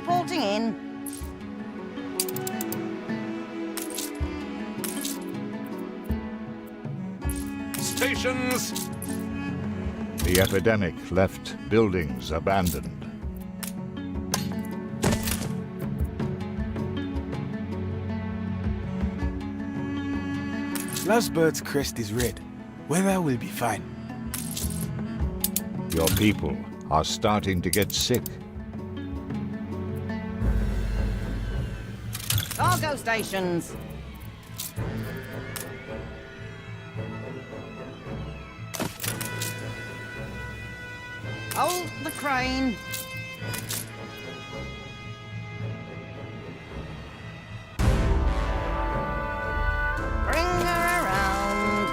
reporting in. Stations! The epidemic left buildings abandoned. Last bird's crest is red. Weather will be fine. Your people are starting to get sick. Cargo stations. Hold the crane. Bring her around.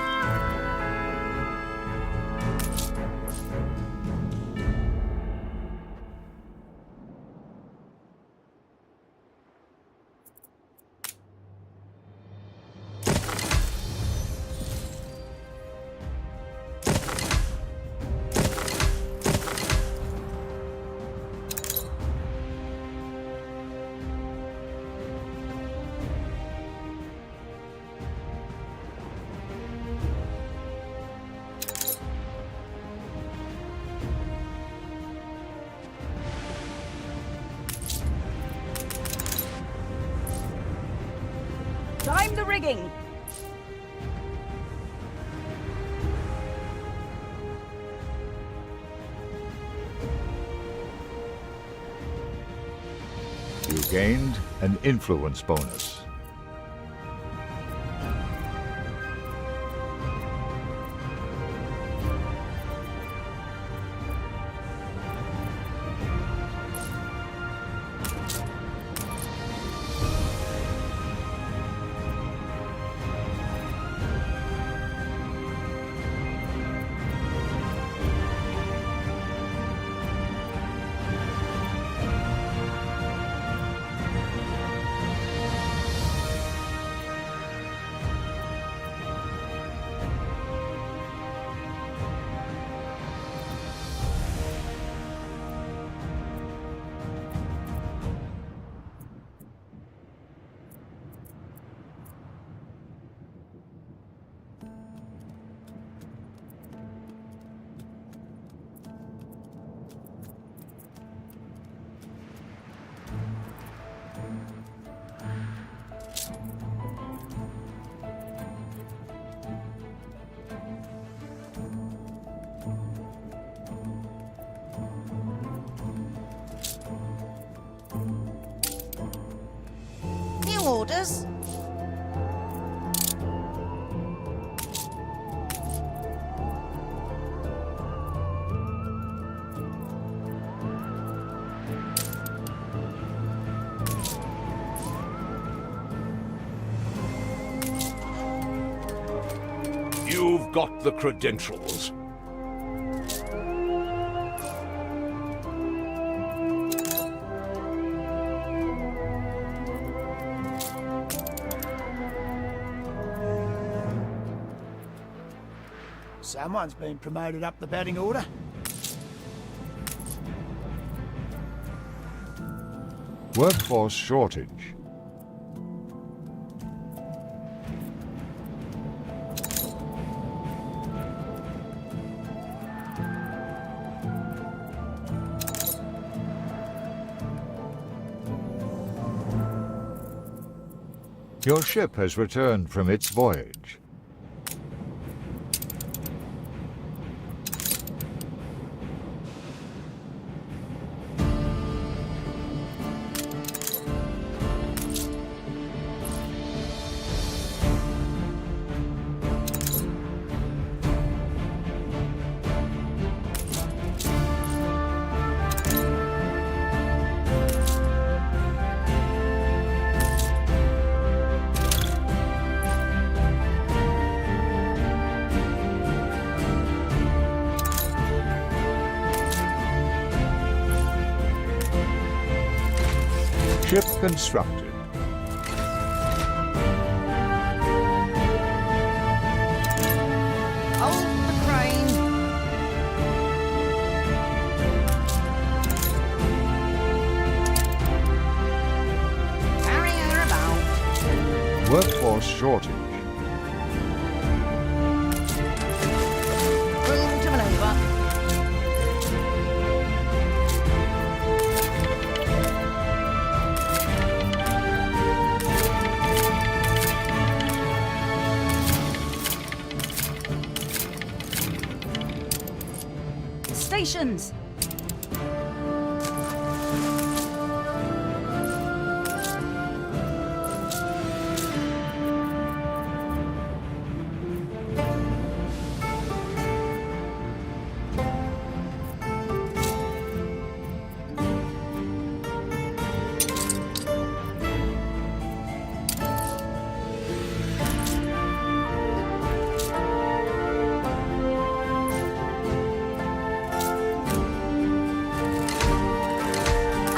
Time the rigging. You gained an influence bonus. New orders. You've got the credentials. Someone's been promoted up the batting order. Workforce shortage. Your ship has returned from its voyage. Ship constructed. Hold the crane. Workforce shortage. Room to maneuver. Stations!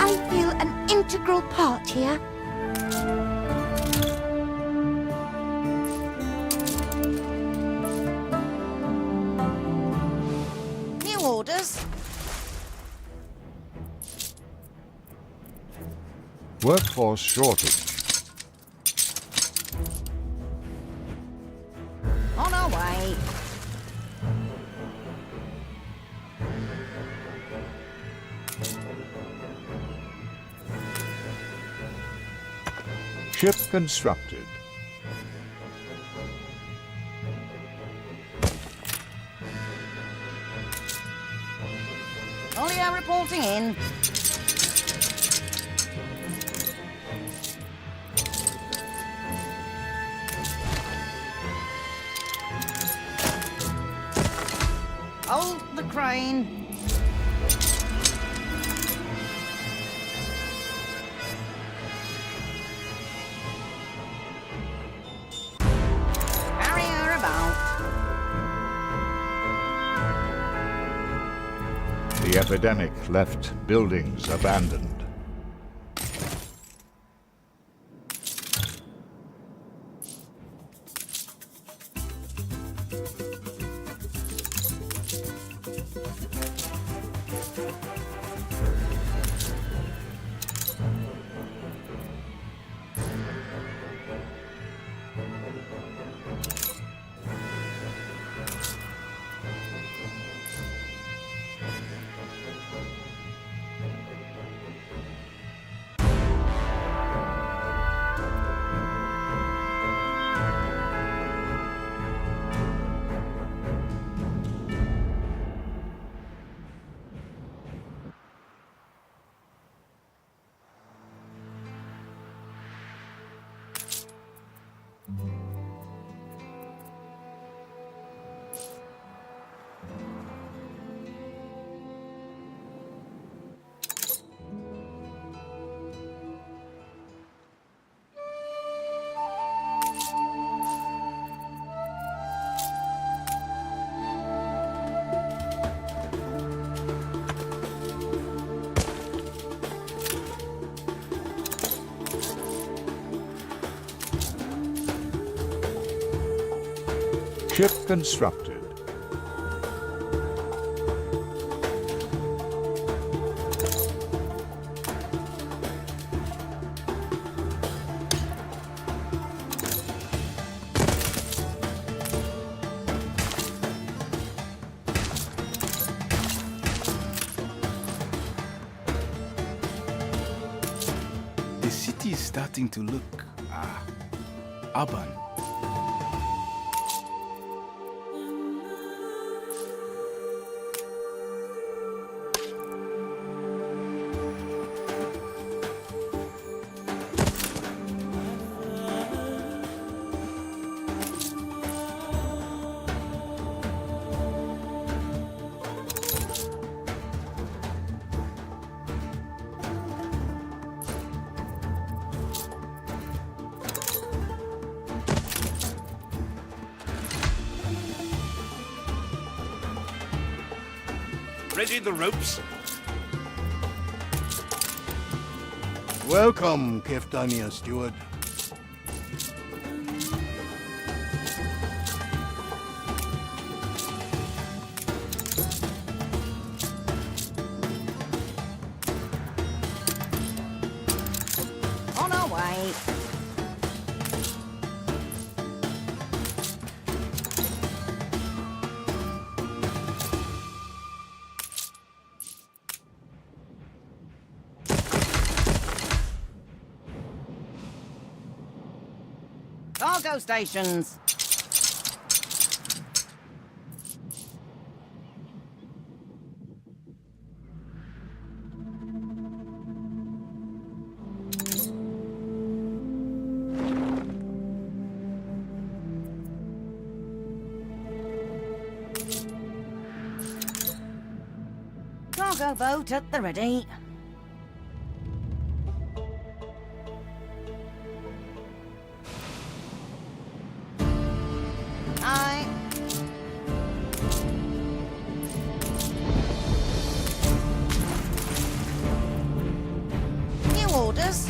I feel an integral part here. New orders. Workforce shortage. On our way. Ship constructed. Olio reporting in. Hold the crane. Carry her about. The epidemic left buildings abandoned. Ship constructed. The city is starting to look urban. Ready the ropes? Welcome, Keftania Steward. On our way. Cargo stations. Cargo boat at the ready. Aye. New orders.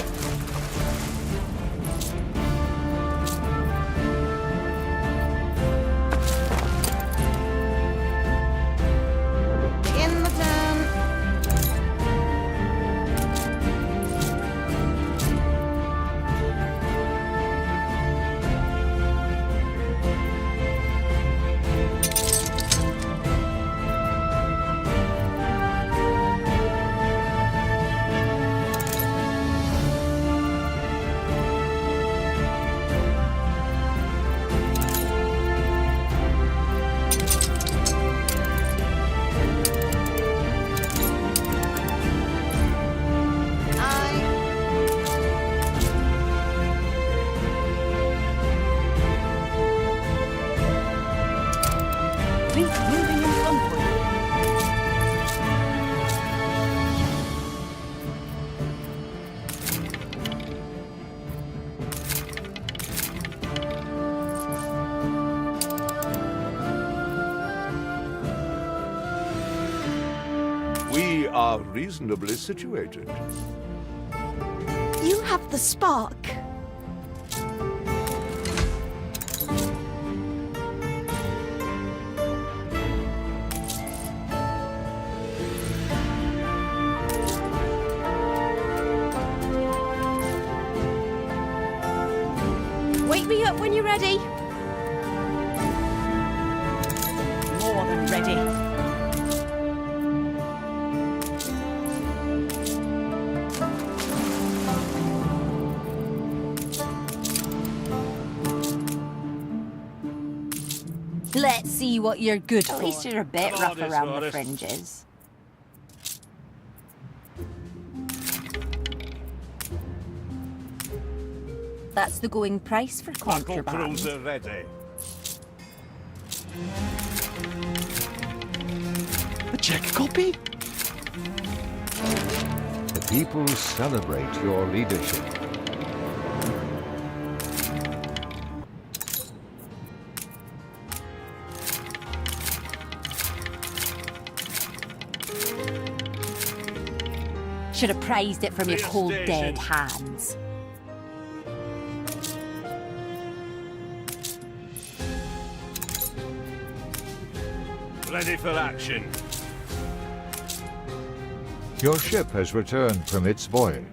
Begin the turn. Fleet moving in convoy. We are reasonably situated. You have the spark. Wake me up when you're ready. More than ready. Let's see what you're good for. At least you're a bit Come on, rough this around the artist. fringes. That's the going price for Battle contraband. cruiser ready. A check copy? The people celebrate your leadership. Should have prized it from your Clear cold, station. dead hands. Ready for action. Your ship has returned from its voyage.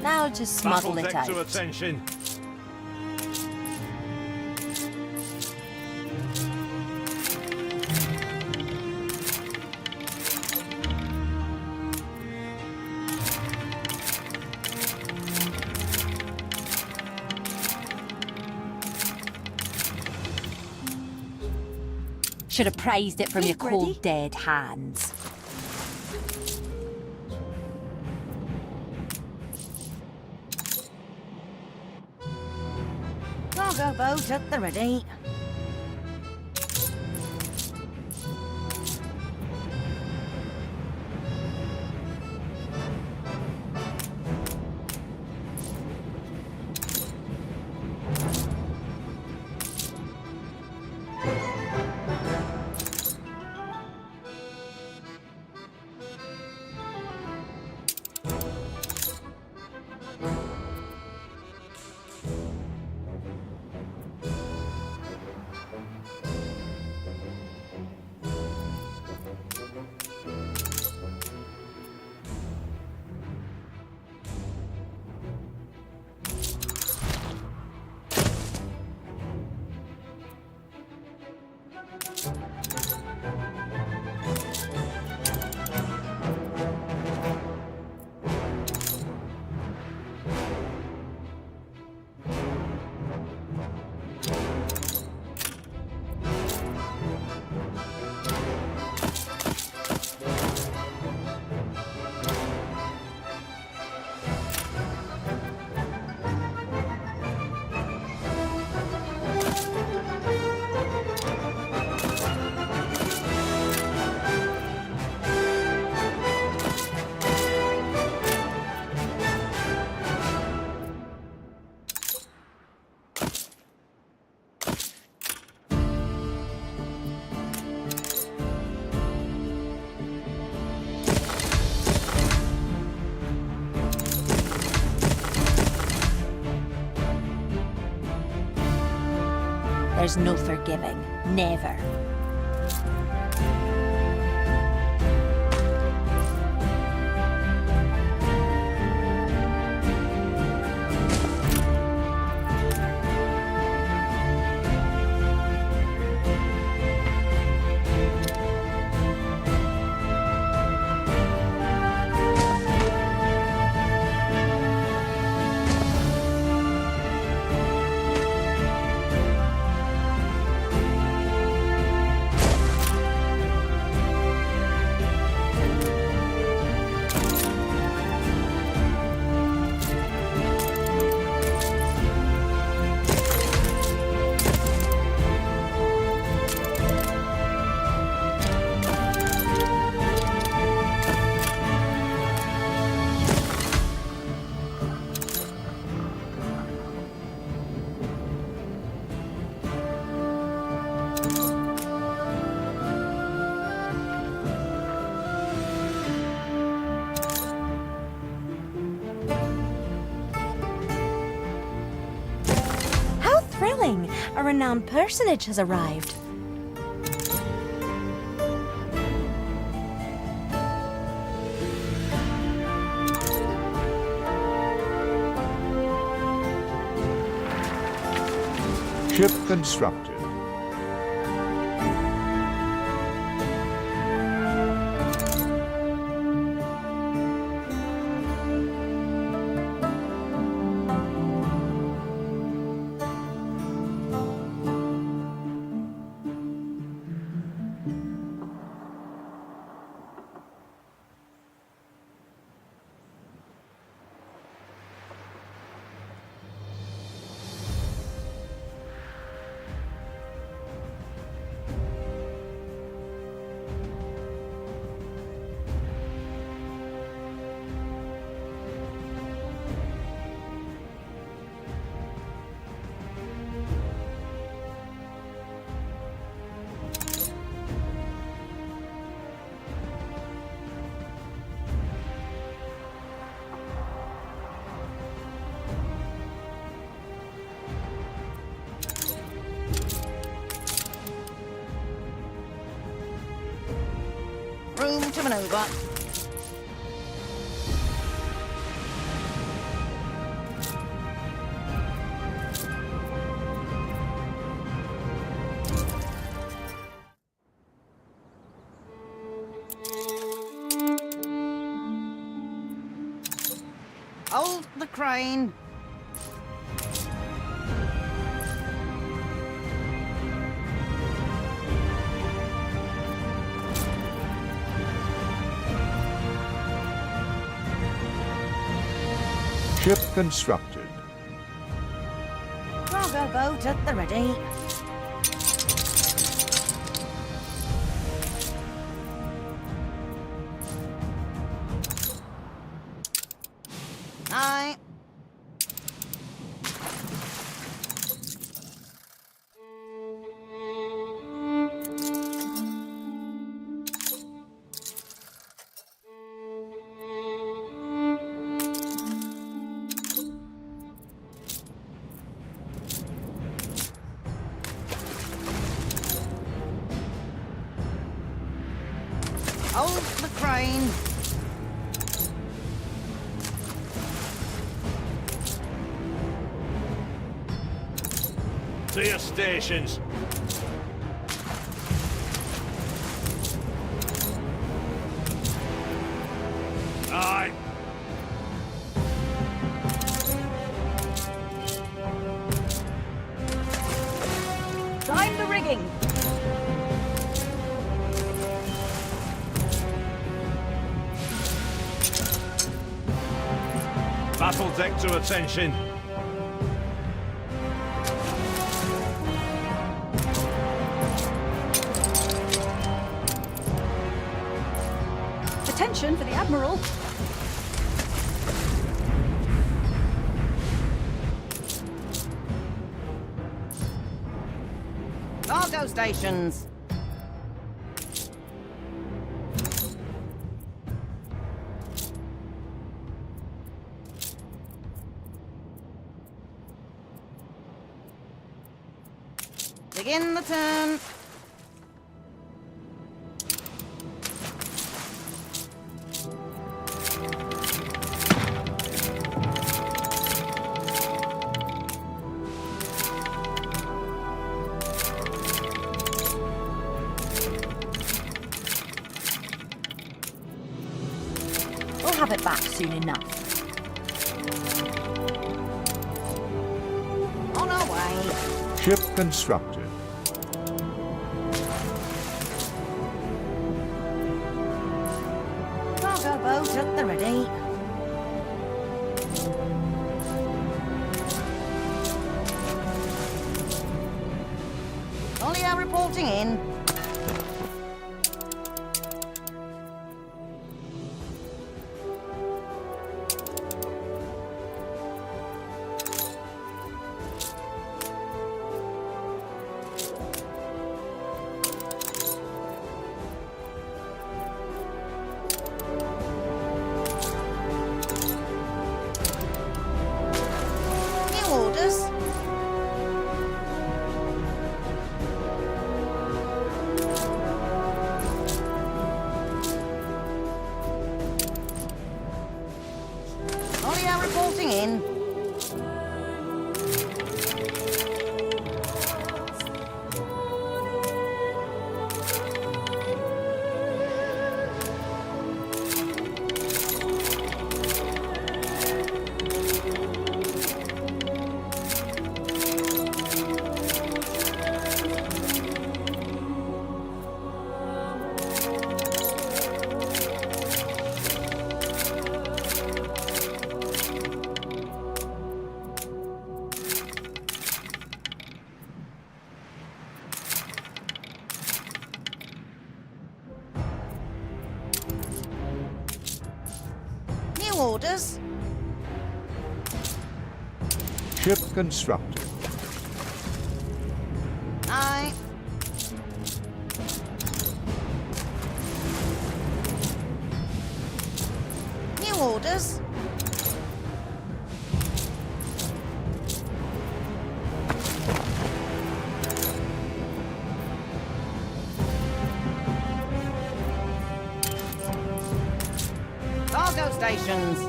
Now just smuggle Battle it deck to out. attention. Should have prized it from your Fleet ready? cold, dead hands. Cargo boat at the ready. There's no forgiving. Never. How thrilling! A renowned personage has arrived. Ship constructed. Room to maneuver. Hold the crane. Ship constructed. Cargo boat at the ready. Aye. Hold the crane. To your stations. Time the rigging. Battle deck to attention. Attention for the Admiral. Cargo stations. Begin the turn. We'll have it back soon enough. On our way. Ship constructed. Cargo boat at the ready. Olio reporting in. New orders. Olio reporting in. New orders. Ship constructed. Aye. New orders. Cargo stations.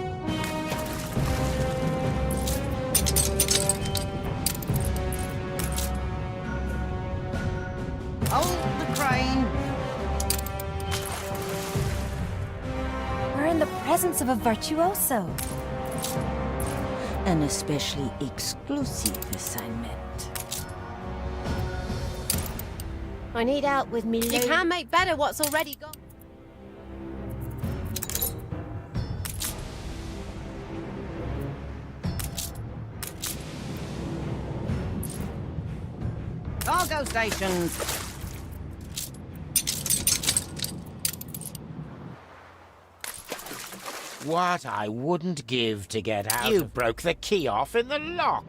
Hold the crane. We're in the presence of a virtuoso. An especially exclusive assignment. I need help with me. You can't make better what's already gone. Cargo stations. What I wouldn't give to get out. You broke the key off in the lock.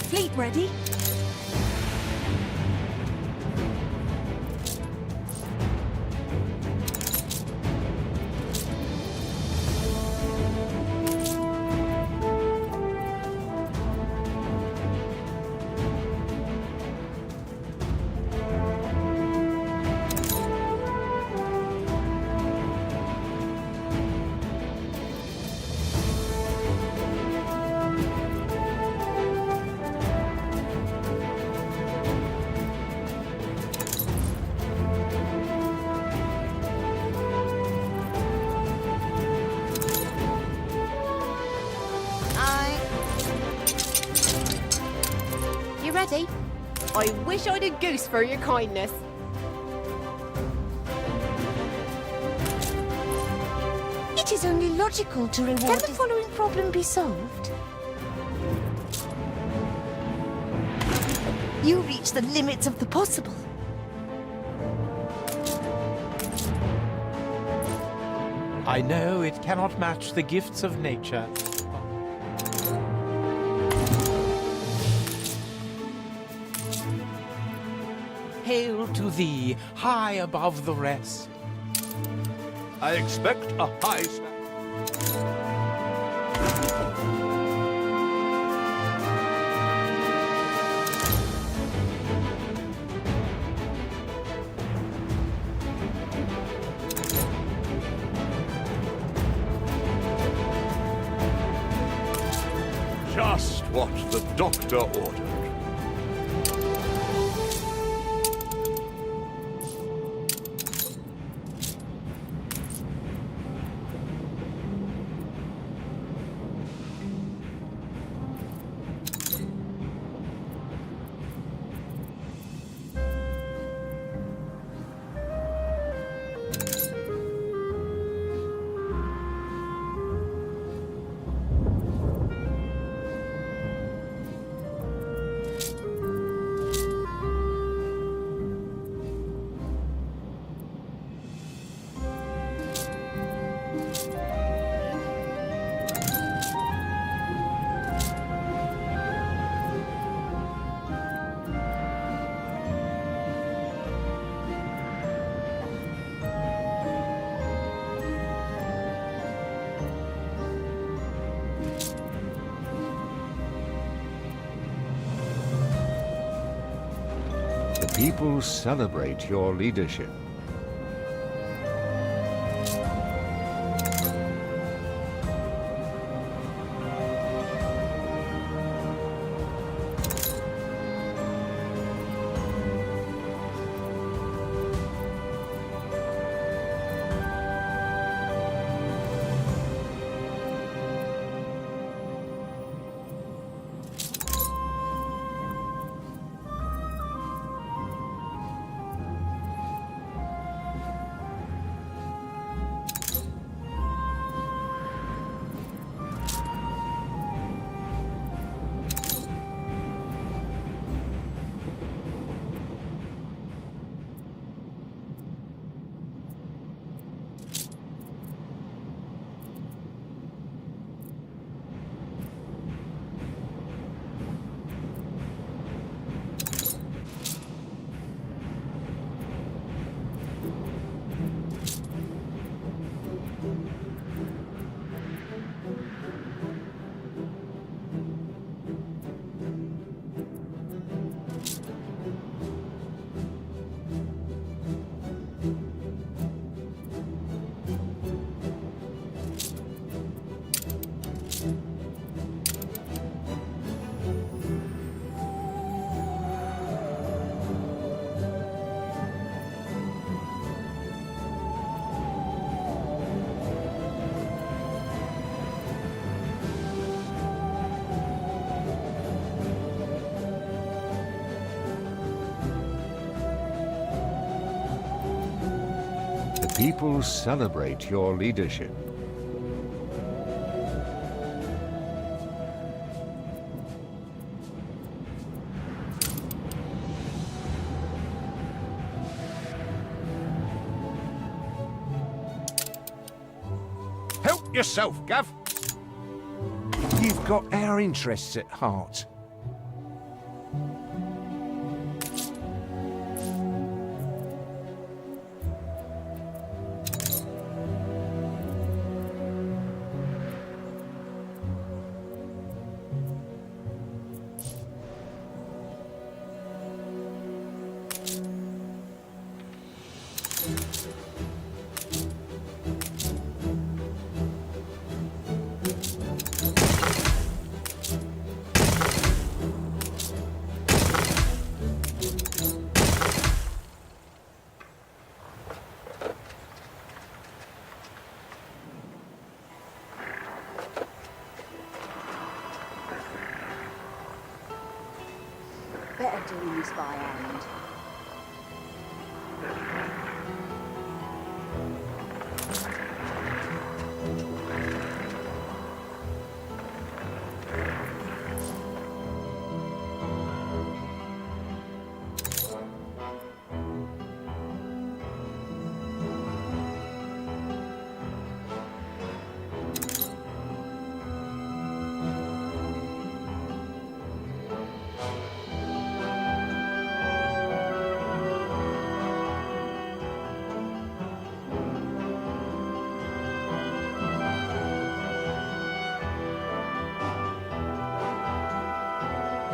Fleet ready? ready. I wish I'd a goose for your kindness. It is only logical to reward. Can the following problem be solved? You reach the limits of the possible. I know it cannot match the gifts of nature. Hail to thee, high above the rest. I expect a high... Just what the doctor ordered. The people celebrate your leadership. The people celebrate your leadership. Help yourself, Gav. You've got our interests at heart. Better doing this by hand.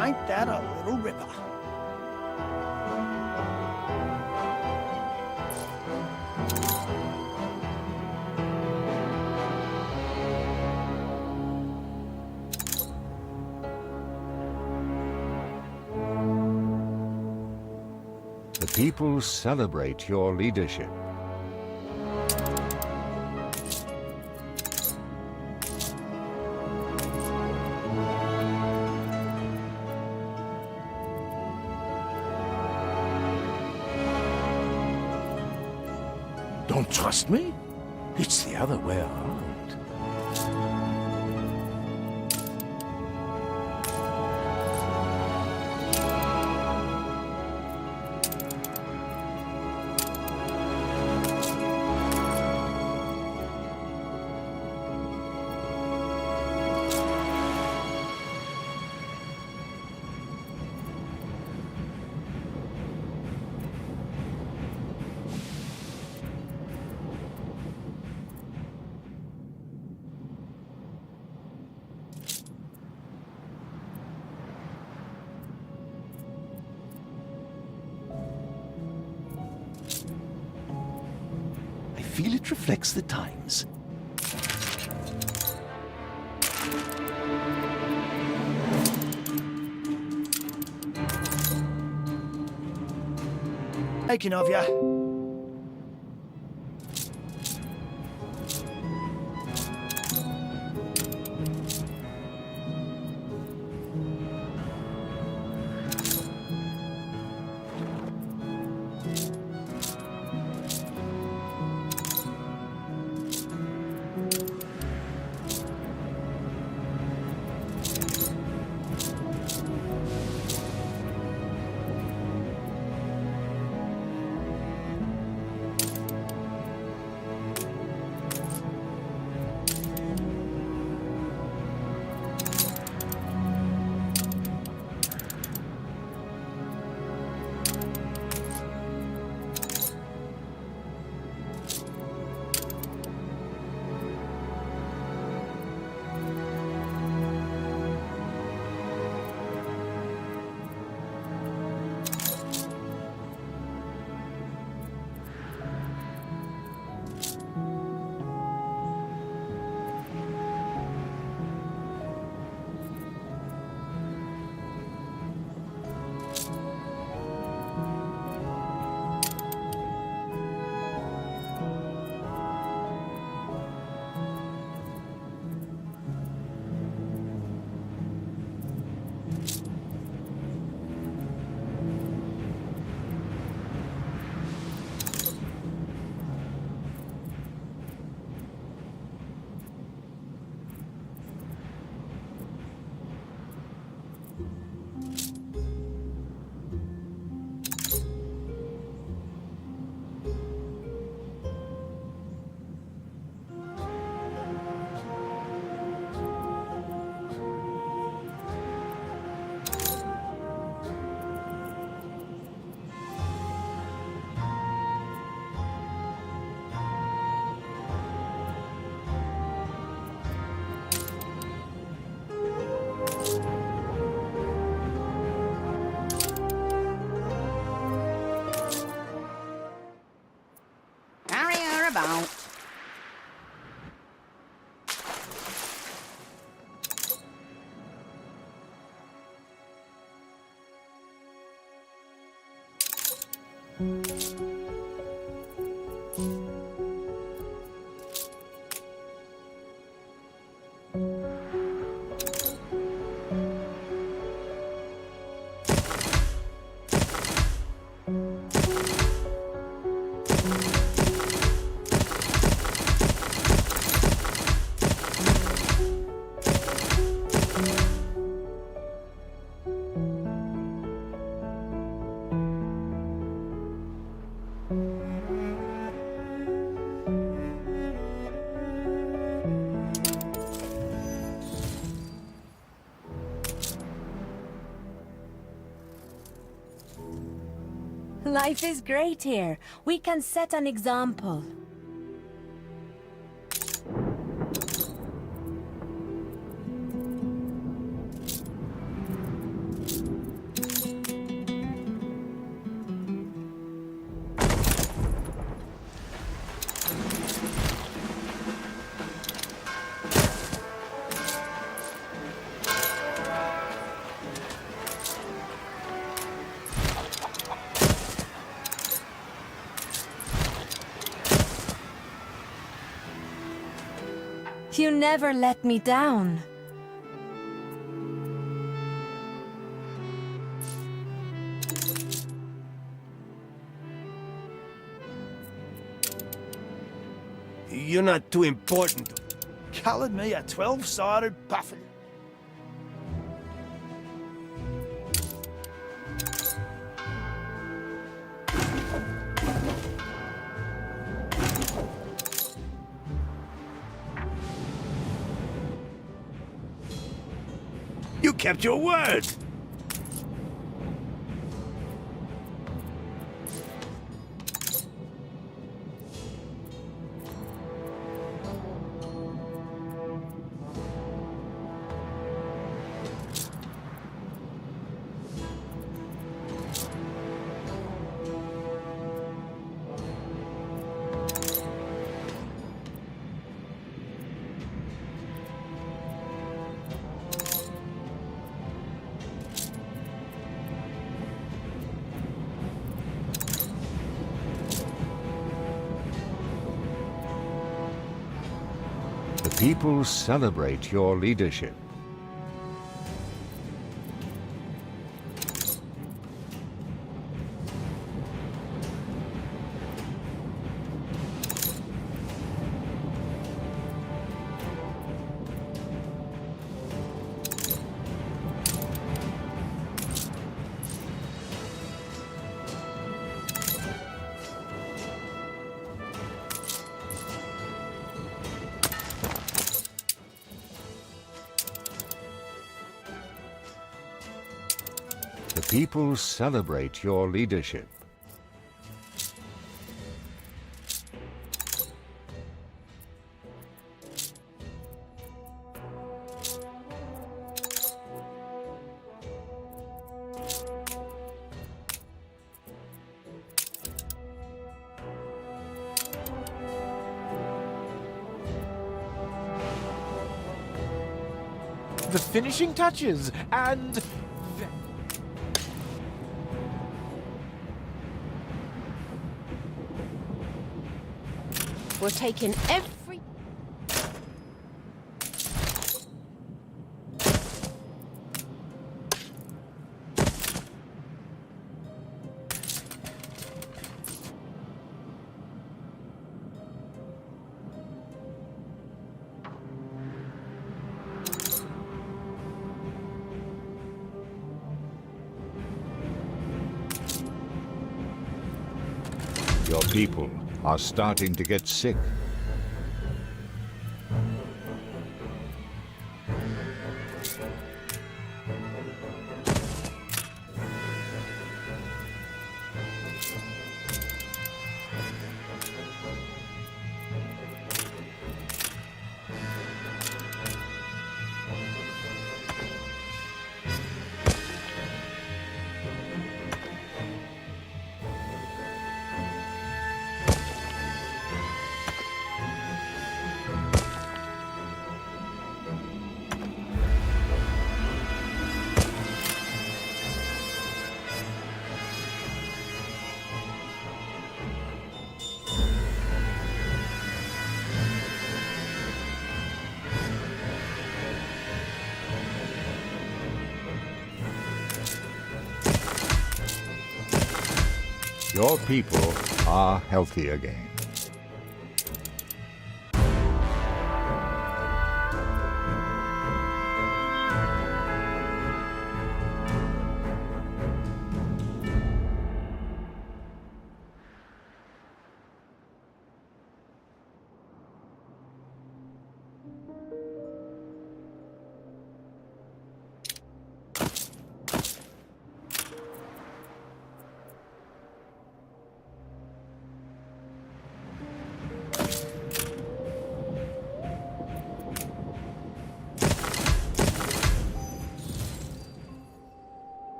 Ain't that a little ripper? The people celebrate your leadership. Don't trust me? It's the other way around. I feel it reflects the times. Taking of ya. Carry her about. Life is great here. We can set an example. You never let me down. You're not too important. Calling me a 12-sided buffet. You kept your word. The people celebrate your leadership. The people celebrate your leadership. The finishing touches, and... We're taking every... Your people are starting to get sick. Your people are healthy again.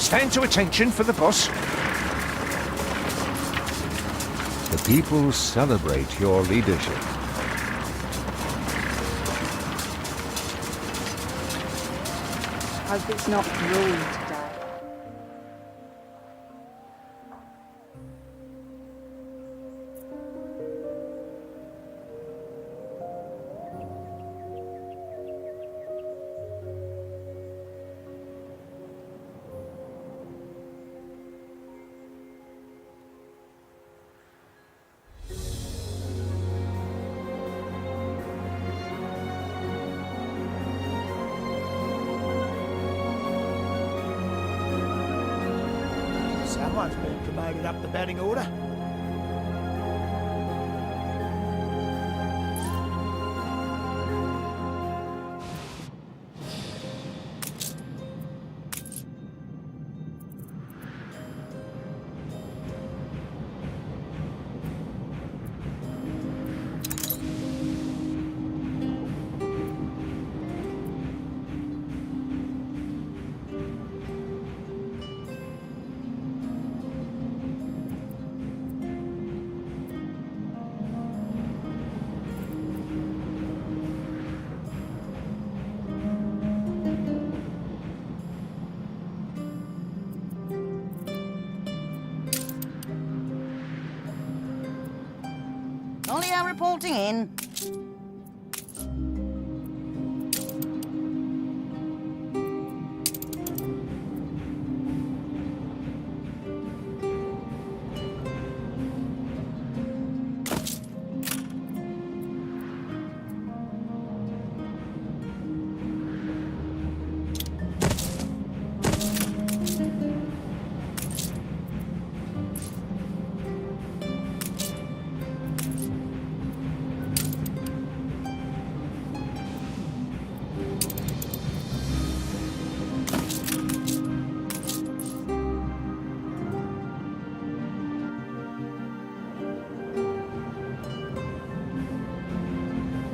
Stand to attention for the boss. The people celebrate your leadership. Hope it's not cruel today. Someone's been promoted up the batting order. Olio reporting in.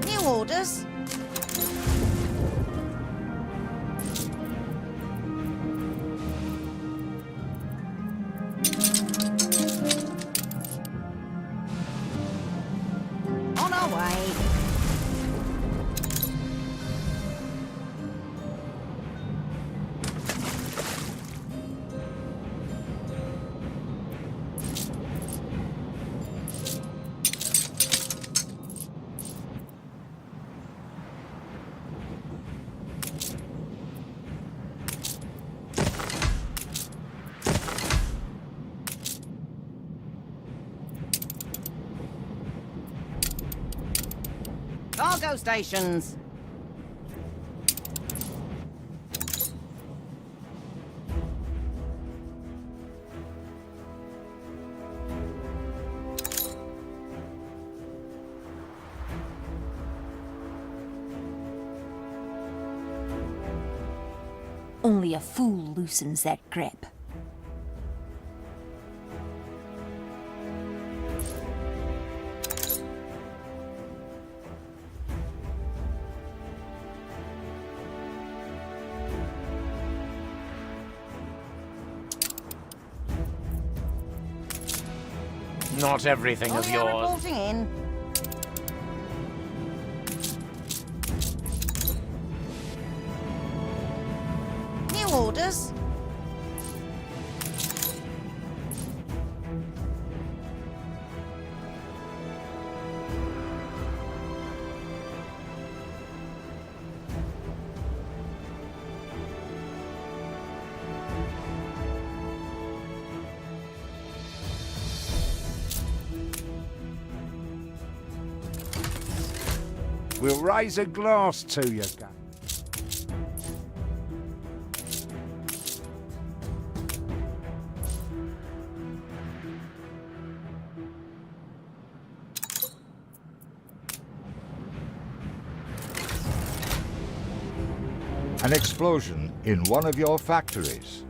New orders. On our way. Cargo stations. Only a fool loosens that grip. Not everything of Olio yours. reporting in. New orders. We'll raise a glass to you, Gav. An explosion in one of your factories.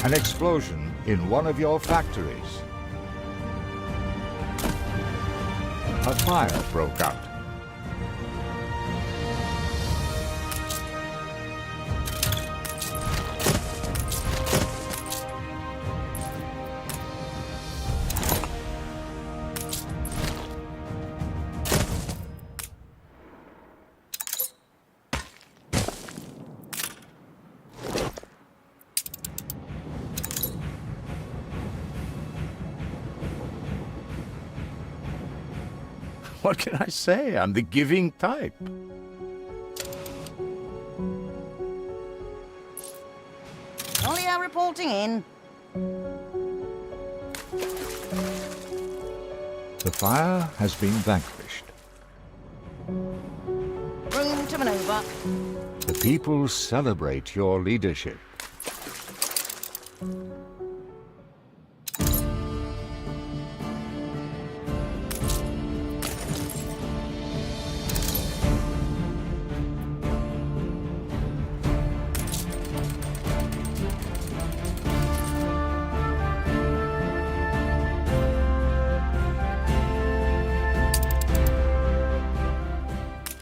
An explosion in one of your factories. A fire broke out. What can I say? I'm the giving type. Olio reporting in. The fire has been vanquished. Room to maneuver. The people celebrate your leadership.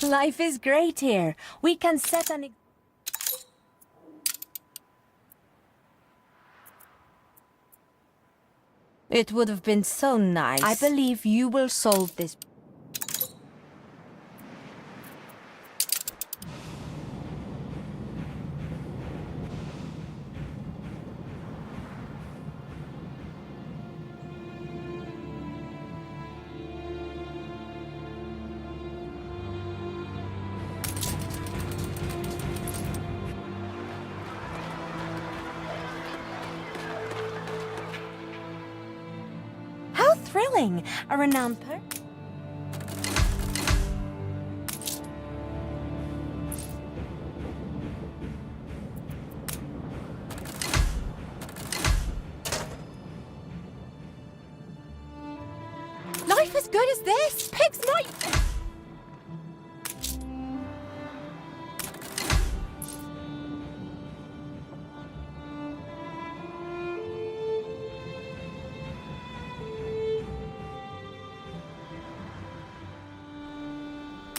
Life is great here. We can set an... It would have been so nice. I believe you will solve this. How thrilling! A renowned per... Life as good as this? Pigs might...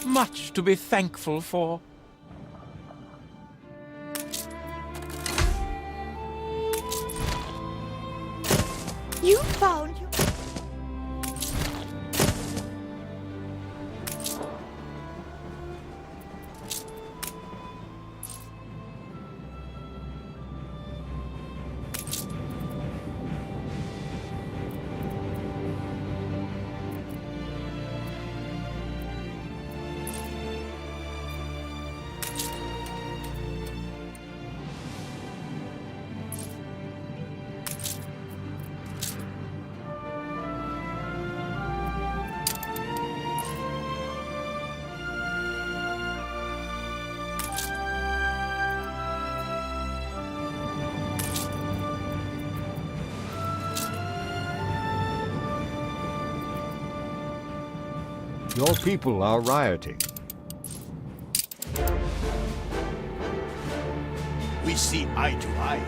Much to be thankful for. You found your... Your people are rioting. We see eye to eye.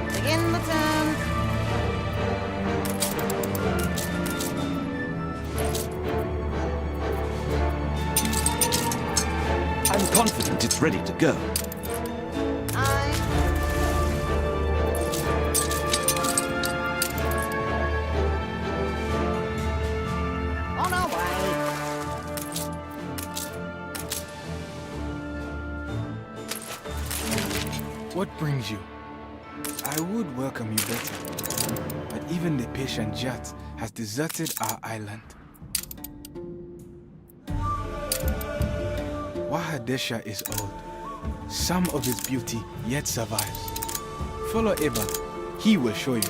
Begin the turn. I'm confident it's ready to go. Aye. On our way. What brings you? I would welcome you better, but even the patient Jat has deserted our island. Wahadesha is old. Some of its beauty yet survives. Follow Eba. He will show you.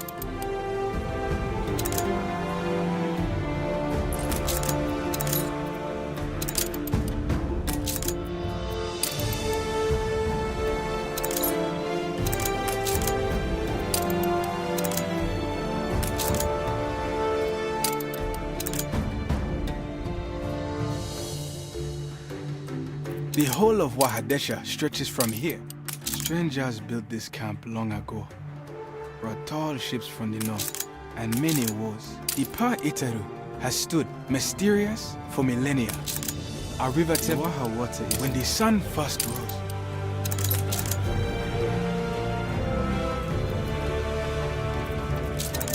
The whole of Wahadesha stretches from here. Strangers built this camp long ago, brought tall ships from the north, and many wars. The Pa Itaru has stood mysterious for millennia. Our river Waha water is when the sun first rose.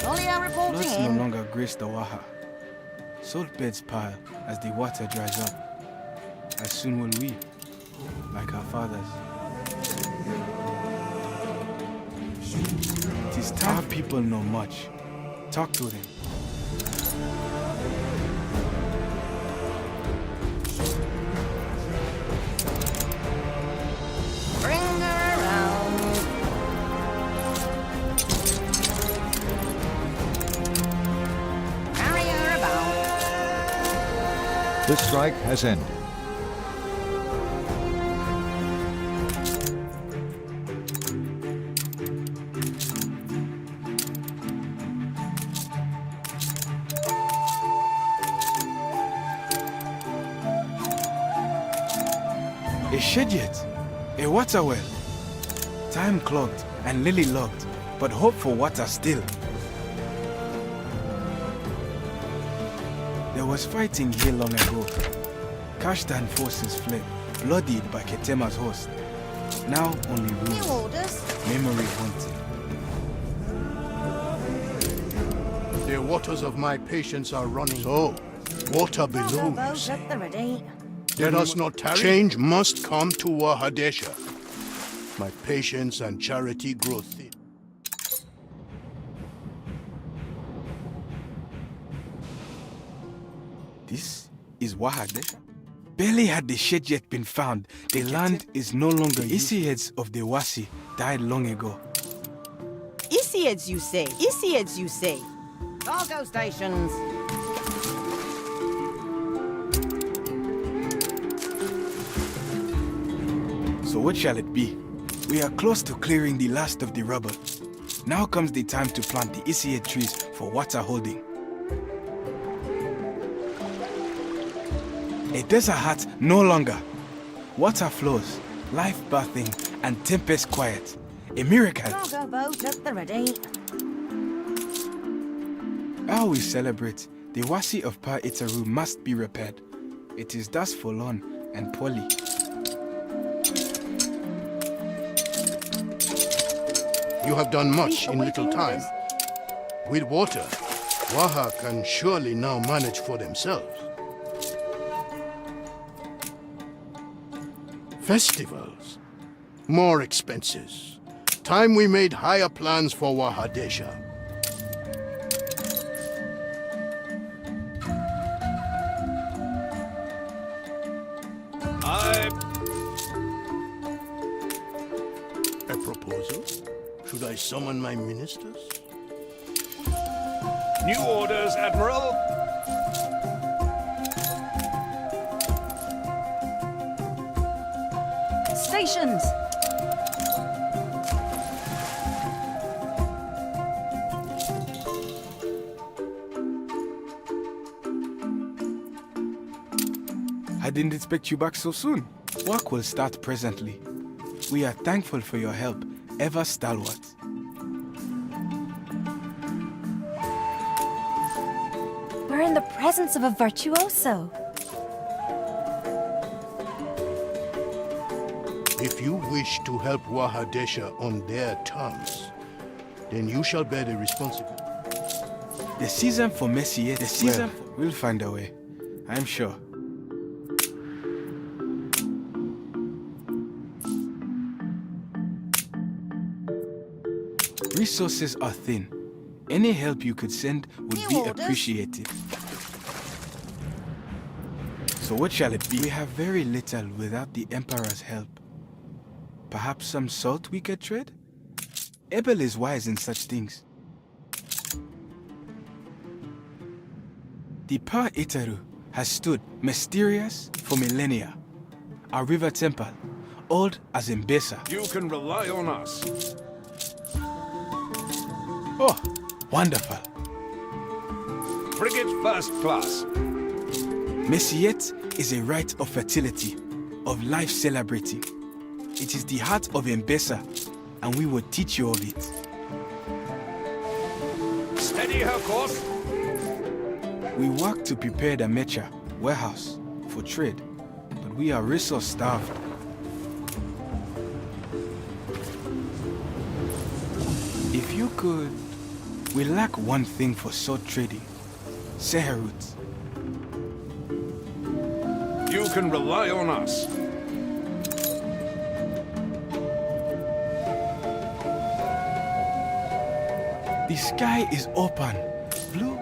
Olio reporting Floods no in. longer grace the Waha. Salt beds pile as the water dries up. As soon will we, like our fathers. It is time. Our people know much. Talk to them. Bring her around. Carry her about. The strike has ended. A shedjet, a water well. Time clogged and lily logged, but hope for water still. There was fighting here long ago. Kashtan forces fled, bloodied by Ketema's host. Now only New ruins, orders. memory haunted. The waters of my patience are running. So, water Boat belongs. at the ready. Let us not tarry. Change must come to Wahadesha. My patience and charity grow thin. This is Wahadesha. Barely had the shedjet been found, the land is no longer. The Isieds of the Wasi died long ago. Isieds, you say? Isieds, you say? Cargo stations. So what shall it be? We are close to clearing the last of the rubble. Now comes the time to plant the Isied trees for water holding. A desert hut no longer. Water flows, life bathing, and tempest quiet. A miracle. Cargo boat at the ready. How we celebrate, the Wasi of Pa Itaru must be repaired. It is thus forlorn and poorly. You have done much We in little awaiting time. orders. With water, Waha can surely now manage for themselves. Festivals, more expenses. Time we made higher plans for Wahadesha. A proposal? Should I summon my ministers? New orders, Admiral. Stations. I didn't expect you back so soon. Work will start presently. We are thankful for your help, ever stalwart. We're in the presence of a virtuoso. If you wish to help Wahadesha on their terms, then you shall bear the responsibility. The season for Messier, the season we'll find a way, I'm sure. Resources are thin. Any help you could send would New be orders. appreciated. So what shall it be? We have very little without the Emperor's help. Perhaps some salt we could trade? Abel is wise in such things. The Pa Itaru has stood mysterious for millennia. Our river temple, old as Mbesa. You can rely on us. Oh, wonderful. Frigate first class. Messiet is a rite of fertility. of life celebrating. It is the heart of Mbesa, and we will teach you of it. Steady her course. We work to prepare the mecha warehouse for trade, but we are resource starved. If you could, we lack one thing for sword trading: Seherut. You can rely on us. The sky is open, blue.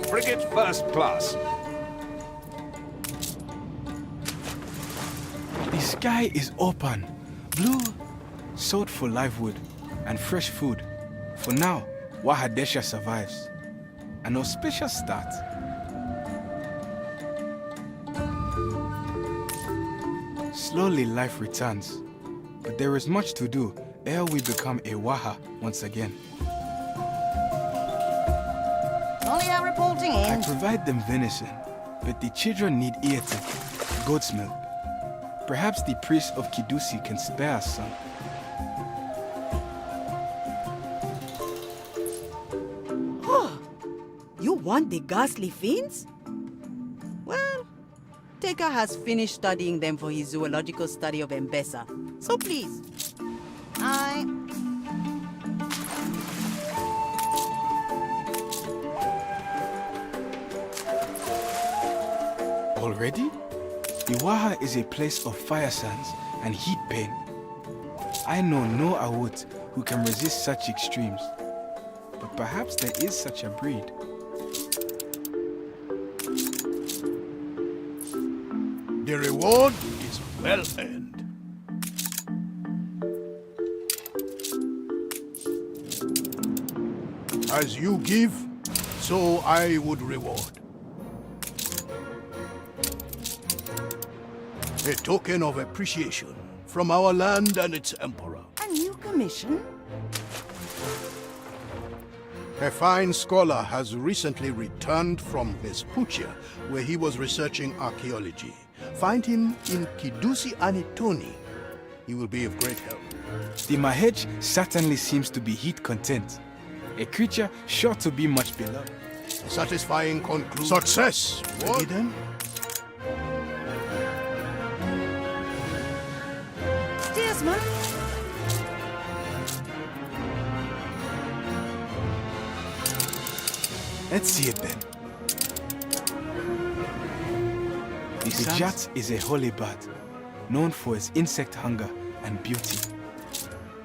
Frigate first class. The sky is open, blue. Sought for live wood and fresh food. For now, Wahadesha survives. An auspicious start. Slowly life returns, but there is much to do ere we become a Waha once again. Olio reporting I in. provide them venison, but the children need eaten, goat's milk. Perhaps the priest of Kidusi can spare us some. You want the ghastly fiends? Well, Teka has finished studying them for his zoological study of Mbesa. So please. Aye. Already? Iwaha is a place of fire sands and heat pain. I know no Awut who can resist such extremes. But perhaps there is such a breed. The reward is well earned. As you give, so I would reward. A token of appreciation from our land and its emperor. A new commission? A fine scholar has recently returned from Vespuccia, where he was researching archaeology. Find him in Kidusi Anitoni. He will be of great help. The Mahej certainly seems to be heat content. A creature sure to be much beloved. A satisfying conclusion. Success! What? Then? Steersman? Let's see it then. The Jat is a holy bird, known for its insect hunger and beauty.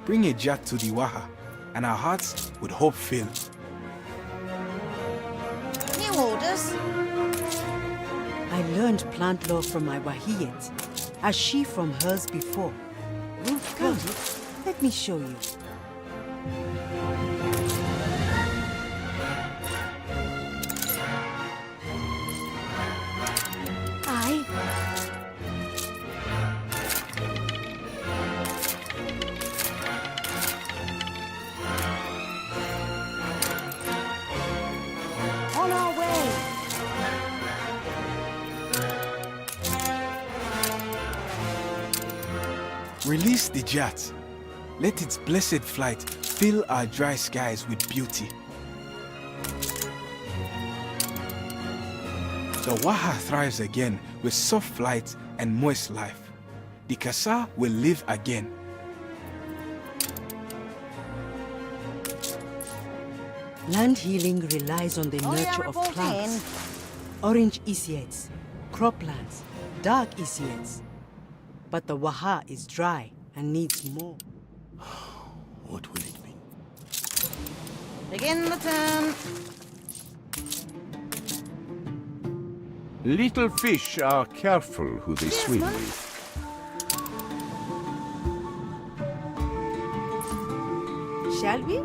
Bring a Jat to the Waha, and our hearts would hope fill. New orders? I learned plant lore from my Wahiyet, as she from hers before. Come, let me show you. Aye. On our way. Release the Jat. Let its blessed flight fill our dry skies with beauty. The Waha thrives again with soft flight and moist life. The Kasa will live again. Land healing relies on the nurture of reporting plants. Orange Isiates, croplands, dark Isiates. But the Waha is dry and needs more. What will it be? Begin the turn. Little fish are careful who they swim man. with. Shall we?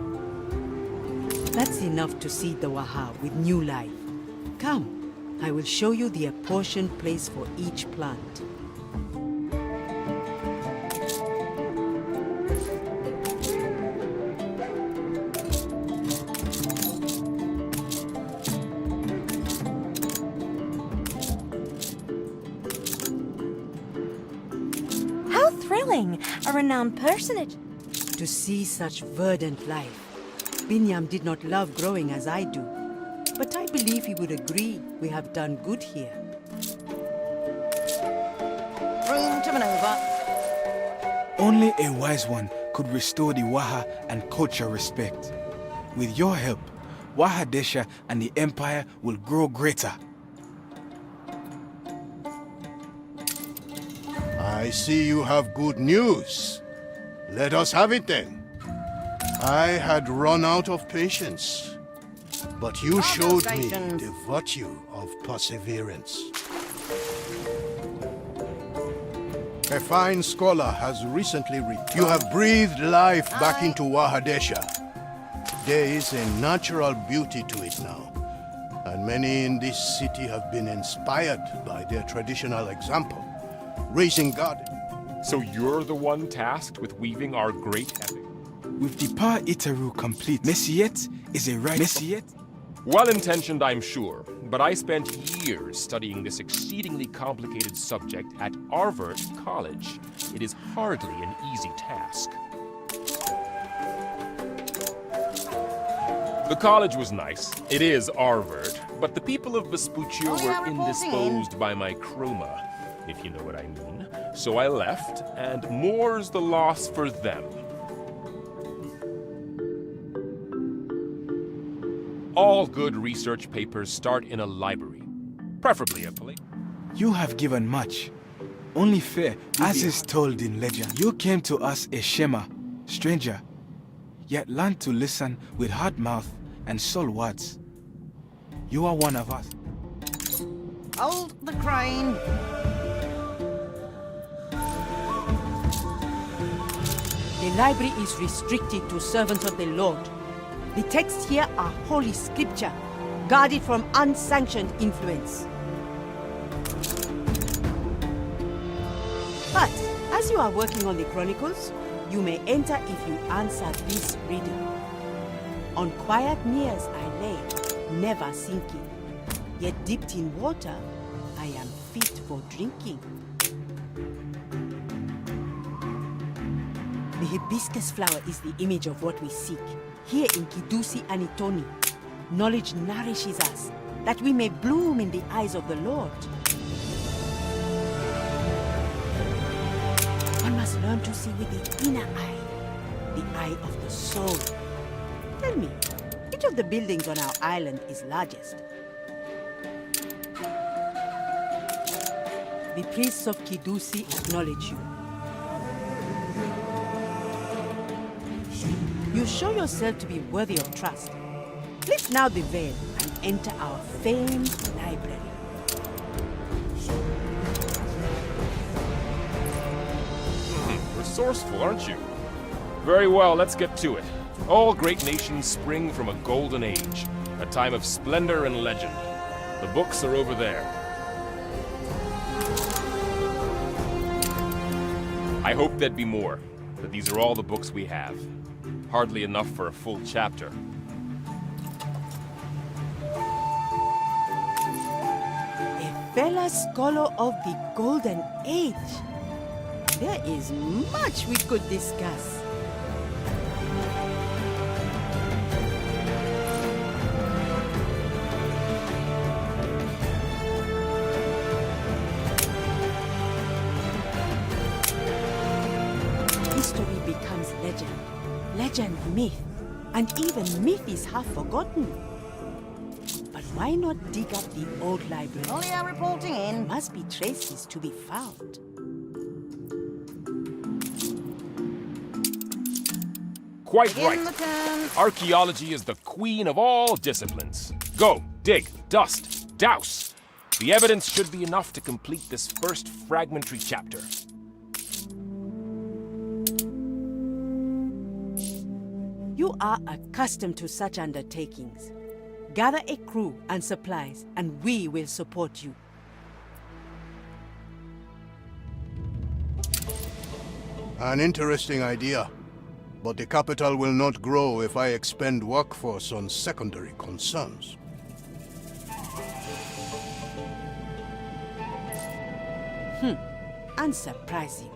That's enough to seed the Waha with new life. Come, I will show you the apportioned place for each plant. thrilling, a renowned personage. To see such verdant life. Binyam did not love growing as I do, but I believe he would agree we have done good here. Room to maneuver. Only a wise one could restore the Waha and culture respect. With your help, Waha Desha and the Empire will grow greater. I see you have good news. Let us have it then. I had run out of patience, but you showed me Conversations. the virtue of perseverance. A fine scholar has recently returned. You have breathed life back into Wahadesha. There is a natural beauty to it now, and many in this city have been inspired by their traditional example, raising gardens. So you're the one tasked with weaving our great epic? With the Pa Itaru complete, Messiet is a right Messiet. Well-intentioned, I'm sure, but I spent years studying this exceedingly complicated subject at Arvert College. It is hardly an easy task. The college was nice. It is Arvert, but the people of Vespuccia were indisposed by my chroma, if you know what I mean. So I left, and more's the loss for them. All good research papers start in a library, preferably a place. You have given much. Only fair, as is told in legend. You came to us a Shema, stranger, yet learned to listen with hard mouth and soul words. You are one of us. Hold the crane. The library is restricted to servants of the Lord. The texts here are holy scripture, guarded from unsanctioned influence. But as you are working on the chronicles, you may enter if you answer this riddle. On quiet meres I lay, never sinking, yet dipped in water, I am fit for drinking. The hibiscus flower is the image of what we seek. Here in Kidusi Anitoni, knowledge nourishes us, that we may bloom in the eyes of the Lord. One must learn to see with the inner eye, the eye of the soul. Tell me, which of the buildings on our island is largest? The priests of Kidusi acknowledge you. You show yourself to be worthy of trust. Lift now the veil and enter our famed library. Resourceful, aren't you? Very well, let's get to it. All great nations spring from a golden age, a time of splendor and legend. The books are over there. I hope there'd be more, but these are all the books we have. Hardly enough for a full chapter. A fellow scholar of the Golden Age. There is much we could discuss. History becomes legend. Legend, myth, and even myth is half forgotten. But why not dig up the old library? Only are reporting There in. must be traces to be found. Quite Begin the right. turn. Archaeology is the queen of all disciplines. Go, dig, dust, douse. The evidence should be enough to complete this first fragmentary chapter. You are accustomed to such undertakings. Gather a crew and supplies, and we will support you. An interesting idea. But the capital will not grow if I expend workforce on secondary concerns. Unsurprising.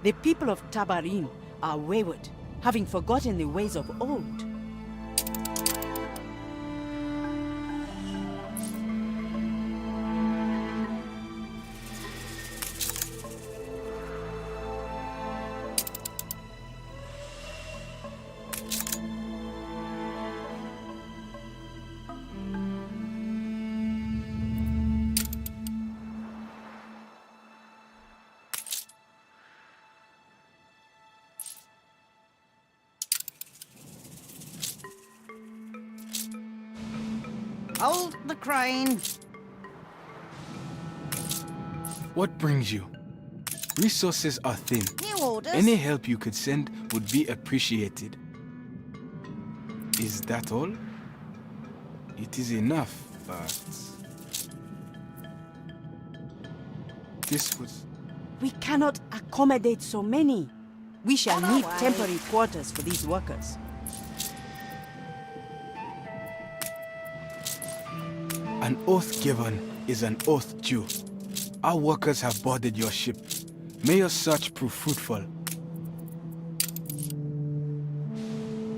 The people of Tabarin are wayward, having forgotten the ways of old. Hold the crane. What brings you? Resources are thin. New orders. Any help you could send would be appreciated. Is that all? It is enough, but... This was... We cannot accommodate so many. We shall On our need way. temporary quarters for these workers. An oath given is an oath due. Our workers have boarded your ship. May your search prove fruitful.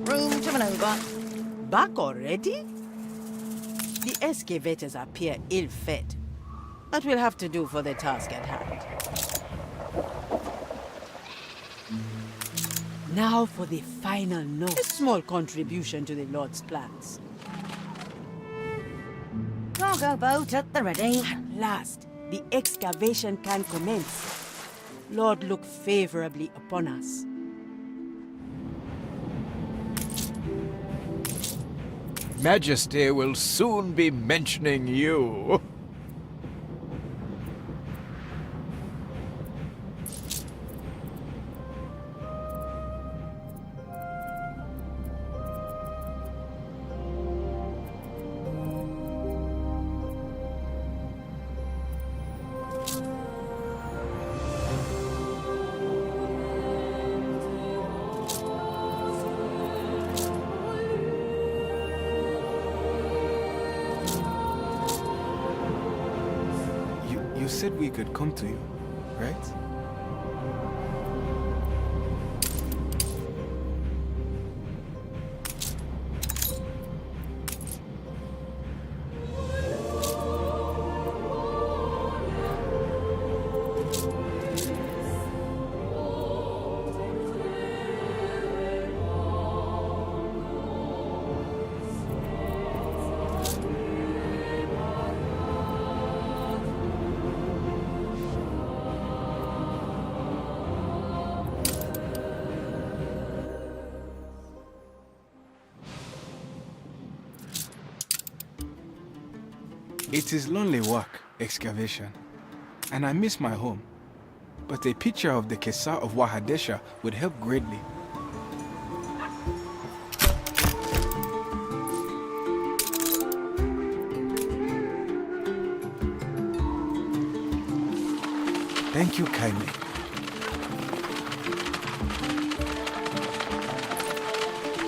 Room to maneuver. Back already? The excavators appear ill-fed. That will have to do for the task at hand. Now for the final note. A small contribution to the Lord's plans. Cargo boat at the ready. At last, the excavation can commence. Lord, look favorably upon us. Majesty will soon be mentioning you. You said we could come to you, right? It is lonely work, excavation, and I miss my home. But a picture of the Kesar of Wahadesha would help greatly. Thank you kindly.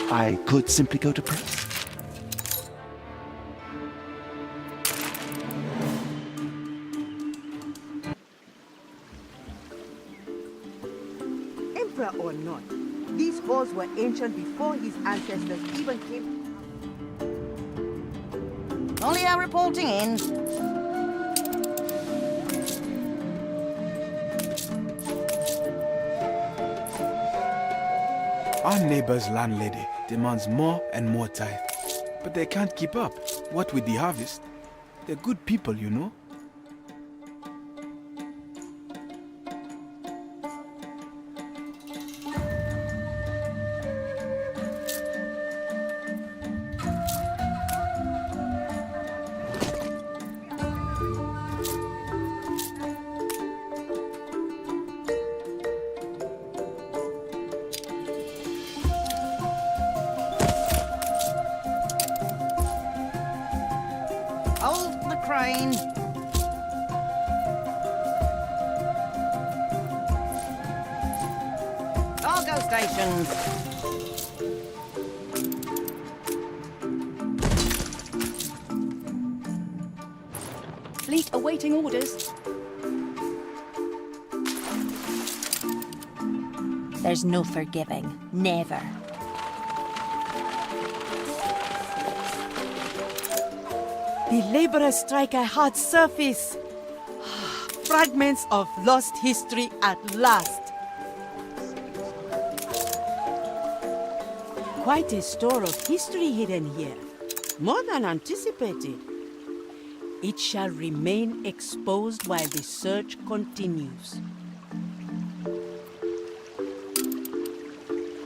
I could simply go to press. Emperor or not, these halls were ancient before his ancestors even came. Olio reporting in. Our neighbor's landlady demands more and more tithe. But they can't keep up. What with the harvest? They're good people, you know. Hold the crane. Cargo stations. Fleet awaiting orders. There's no forgiving. Never. The laborers strike a hard surface. Fragments of lost history at last. Quite a store of history hidden here. More than anticipated. It shall remain exposed while the search continues.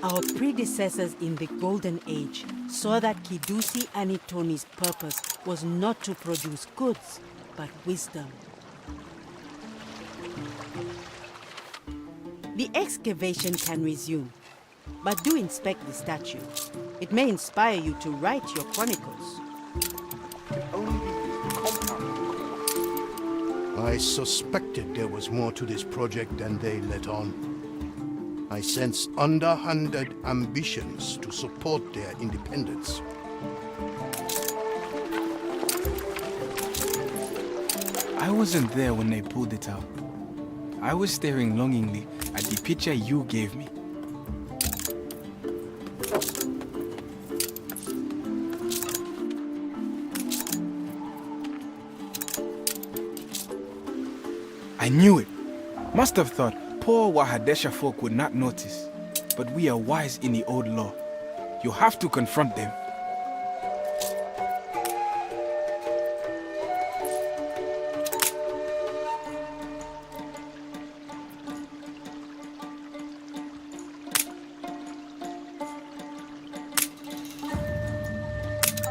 Our predecessors in the Golden Age saw that Kidusi Anitoni's purpose was not to produce goods, but wisdom. The excavation can resume, but do inspect the statue. It may inspire you to write your chronicles. I suspected there was more to this project than they let on. I sense underhanded ambitions to support their independence. I wasn't there when they pulled it out. I was staring longingly at the picture you gave me. I knew it. Must have thought poor Wahadesha folk would not notice. But we are wise in the old law. You have to confront them.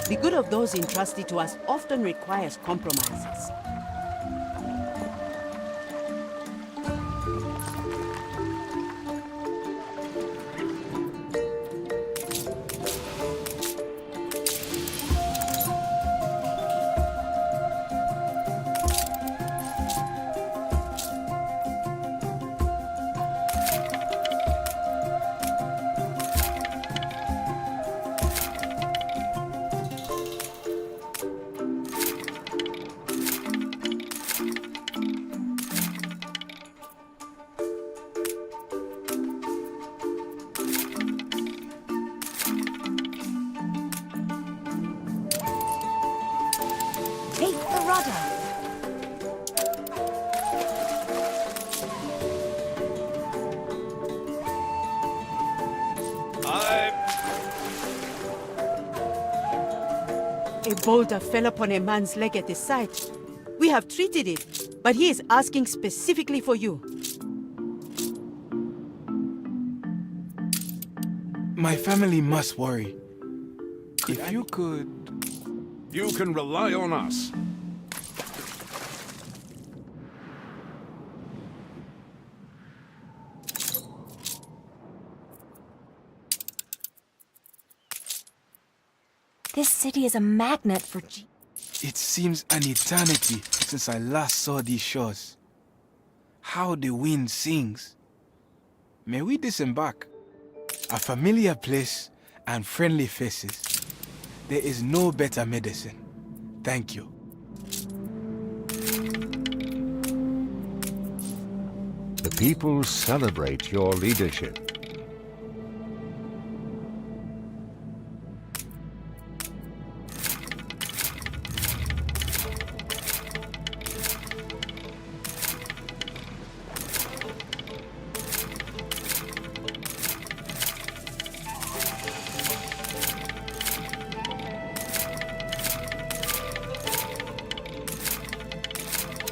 The good of those entrusted to us often requires compromises. Take the rudder. A boulder fell upon a man's leg at the site. We have treated it, but he is asking specifically for you. My family must worry. If you could... You can rely on us. This city is a magnet for It seems an eternity since I last saw these shores. How the wind sings. May we disembark? A familiar place and friendly faces. There is no better medicine. Thank you. The people celebrate your leadership.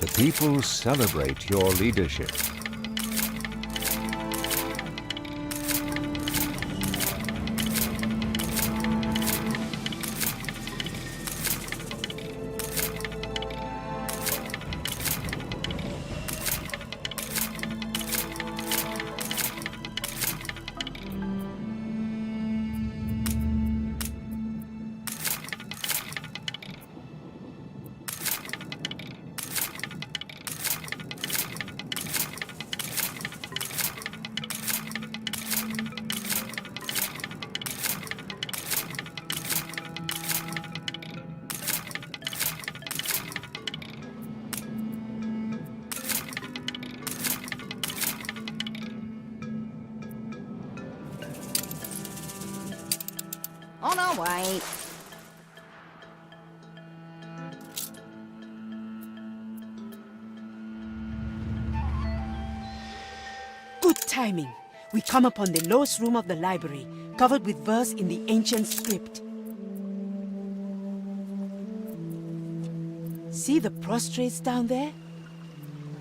The people celebrate your leadership. On our way. Good timing. We come upon the lowest room of the library, covered with verse in the ancient script. See the prostrates down there?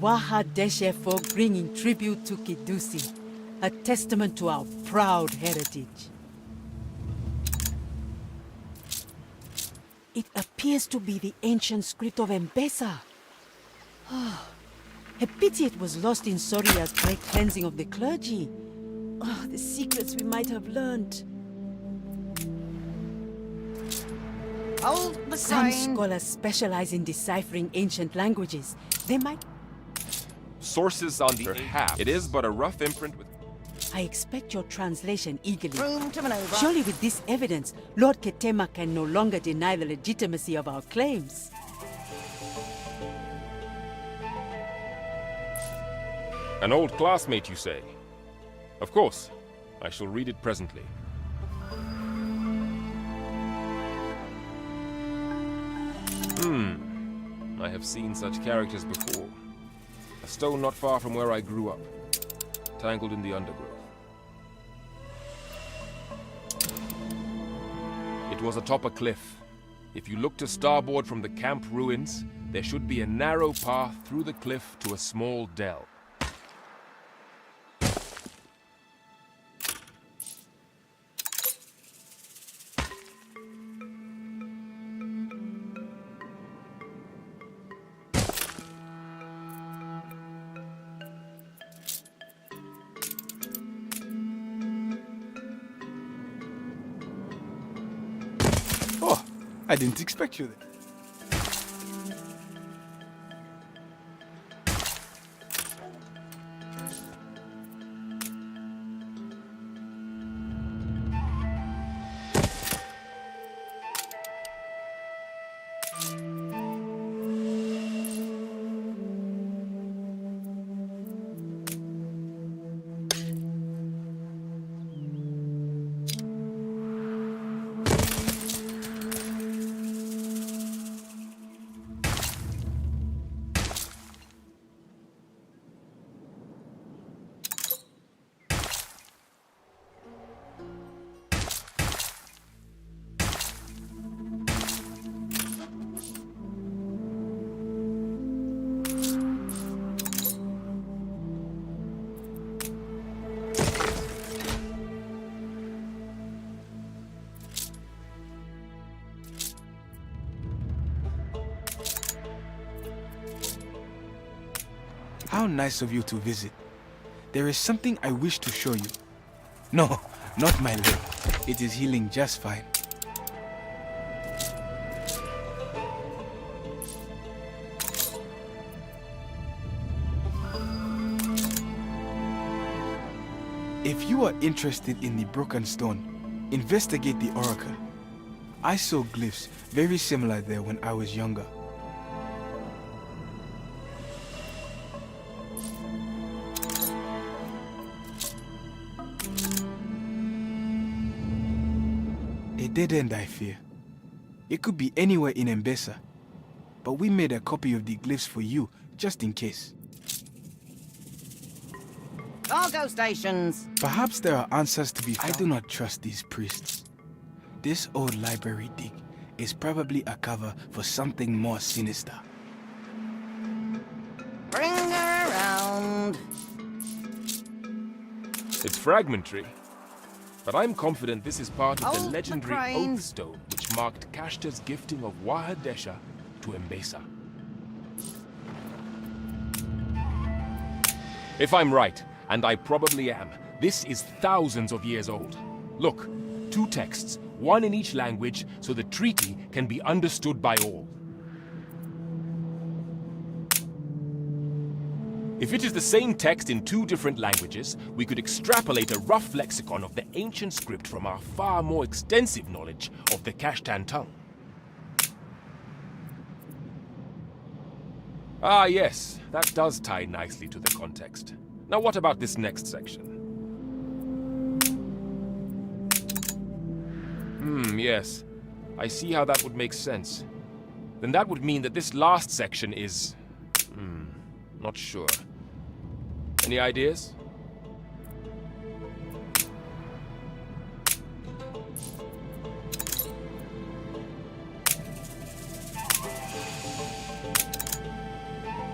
Wahadeshe folk bringing tribute to Kidusi, a testament to our proud heritage. It appears to be the ancient script of M-Pesa. A pity it was lost in Soria's great cleansing of the clergy. Oh, the secrets we might have learned. Hold the Some crane. scholars specialize in deciphering ancient languages. They might... Sources on the perhaps. It is but a rough imprint with... I expect your translation eagerly. Room to maneuver. Surely with this evidence, Lord Ketema can no longer deny the legitimacy of our claims. An old classmate, you say? Of course. I shall read it presently. I have seen such characters before. A stone not far from where I grew up, tangled in the undergrowth. It was atop a cliff. If you look to starboard from the camp ruins, there should be a narrow path through the cliff to a small dell. Oh, I didn't expect you there. How nice of you to visit. There is something I wish to show you. No, not my leg. It is healing just fine. If you are interested in the broken stone, investigate the oracle. I saw glyphs very similar there when I was younger. A dead end, I fear. It could be anywhere in M-Pesa, but we made a copy of the glyphs for you, just in case. Cargo stations. Perhaps there are answers to be found. I do not trust these priests. This old library dig is probably a cover for something more sinister. Bring her around. It's fragmentary, but I'm confident this is part of the Hold the legendary crane. oath stone which marked Kashta's gifting of Wahadesha to M-Pesa. If I'm right, and I probably am, this is thousands of years old. Look, 2 texts, one in each language, so the treaty can be understood by all. If it is the same text in 2 different languages, we could extrapolate a rough lexicon of the ancient script from our far more extensive knowledge of the Kashtan tongue. Ah yes, that does tie nicely to the context. Now what about this next section? Yes. I see how that would make sense. Then that would mean that this last section is... not sure. Any ideas?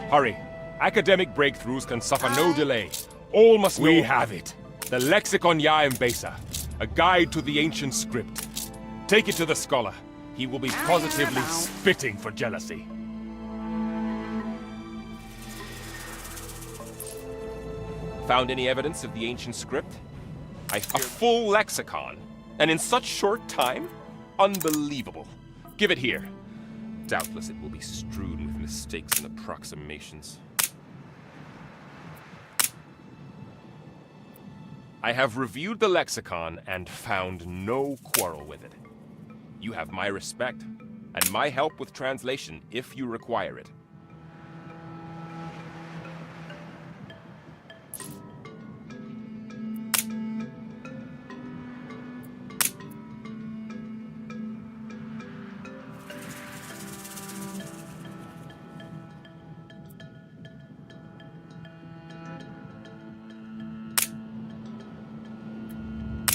Hurry. Academic breakthroughs can suffer no delay. All must know. We have it. The Lexicon Mbesa, a guide to the ancient script. Take it to the scholar. He will be positively spitting for jealousy. Found any evidence of the ancient script? A full lexicon. And in such short time? Unbelievable. Give it here. Doubtless it will be strewn with mistakes and approximations. I have reviewed the lexicon and found no quarrel with it. You have my respect, and my help with translation if you require it.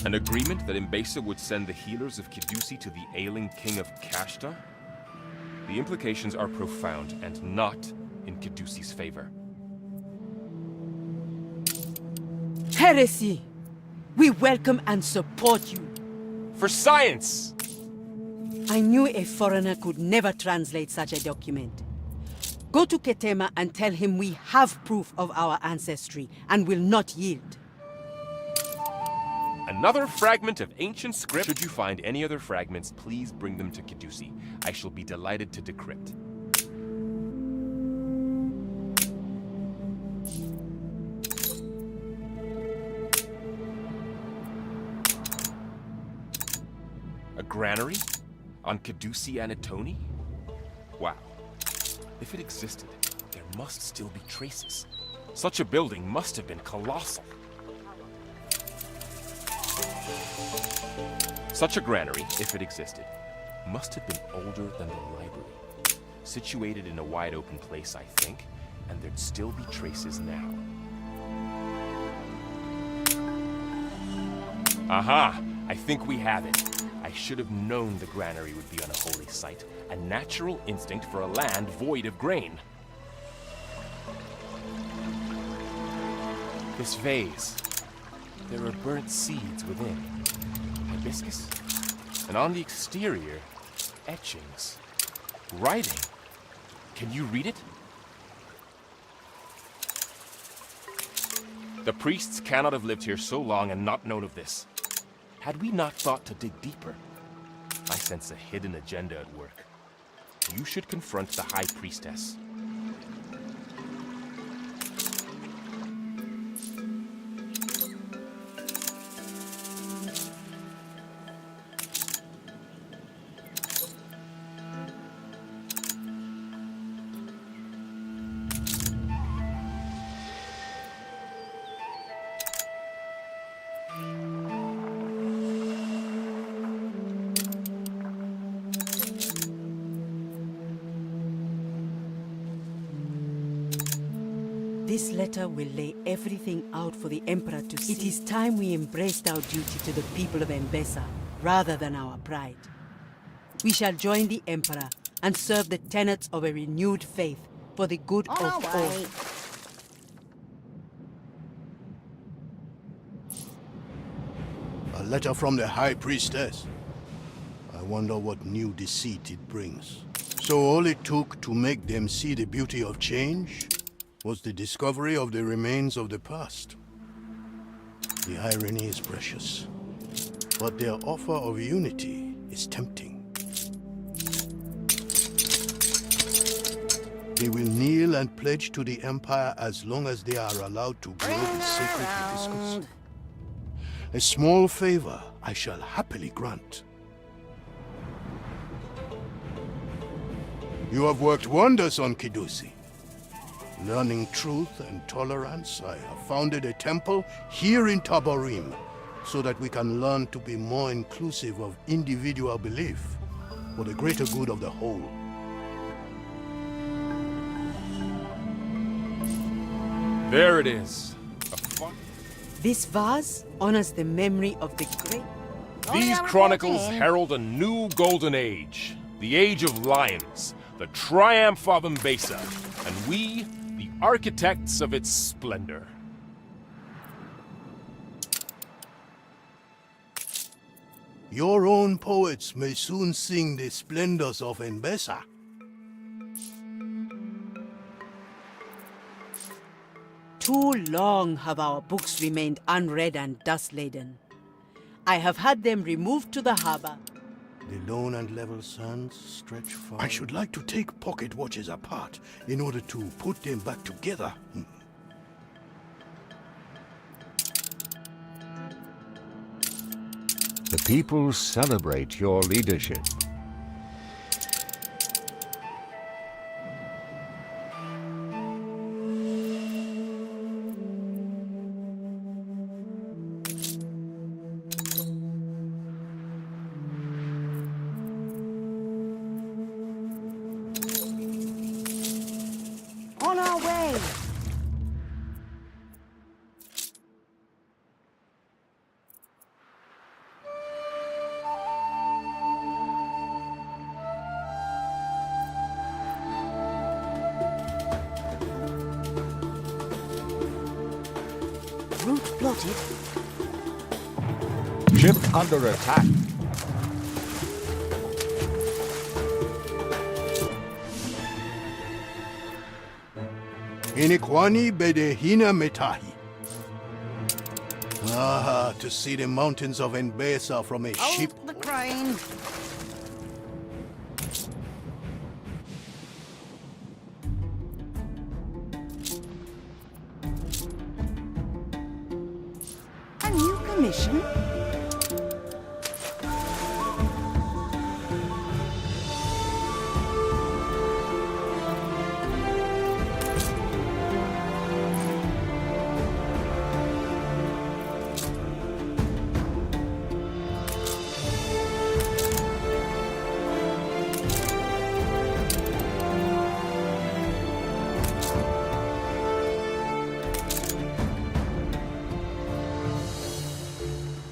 An agreement that Mbesa would send the healers of Kidusi to the ailing king of Kashta? The implications are profound and not in Kidusi's favor. Heresy! We welcome and support you. For science! I knew a foreigner could never translate such a document. Go to Ketema and tell him we have proof of our ancestry and will not yield. Another fragment of ancient script. Should you find any other fragments, please bring them to Kidusi. I shall be delighted to decrypt. A granary? On Kidusi Anatoni? Wow. If it existed, there must still be traces. Such a building must have been colossal. Such a granary, if it existed, must have been older than the library. Situated in a wide open place, I think, and there'd still be traces now. Aha! I think we have it. I should have known the granary would be on a holy site. A natural instinct for a land void of grain. This vase. There are burnt seeds within. Hibiscus? And on the exterior, etchings. Writing. Can you read it? The priests cannot have lived here so long and not known of this. Had we not thought to dig deeper? I sense a hidden agenda at work. You should confront the High Priestess. This letter will lay everything out for the Emperor to see. It is time we embraced our duty to the people of Mbesa, rather than our pride. We shall join the Emperor and serve the tenets of a renewed faith for the good of all. A letter from the High Priestess. I wonder what new deceit it brings. So all it took to make them see the beauty of change was the discovery of the remains of the past. The irony is precious, but their offer of unity is tempting. They will kneel and pledge to the Empire as long as they are allowed to grow the sacred hibiscus. A small favor I shall happily grant. You have worked wonders on Kidusi. Learning truth and tolerance, I have founded a temple here in Tabarim. so that we can learn to be more inclusive of individual belief for the greater good of the whole. There it is. This vase honors the memory of the great. These chronicles herald a new golden age, the age of lions, the triumph of Mbesa, and we, the architects of its splendor. Your own poets may soon sing the splendors of Mbesa. Too long have our books remained unread and dust-laden. I have had them removed to the harbor. The lone and level sands stretch far. I should like to take pocket watches apart in order to put them back together. The people celebrate your leadership. On our way. Route plotted. Ship under attack. Iniquani bedehina metahi. Ah, to see the mountains of Mbesa from a ship. The crane. A new commission?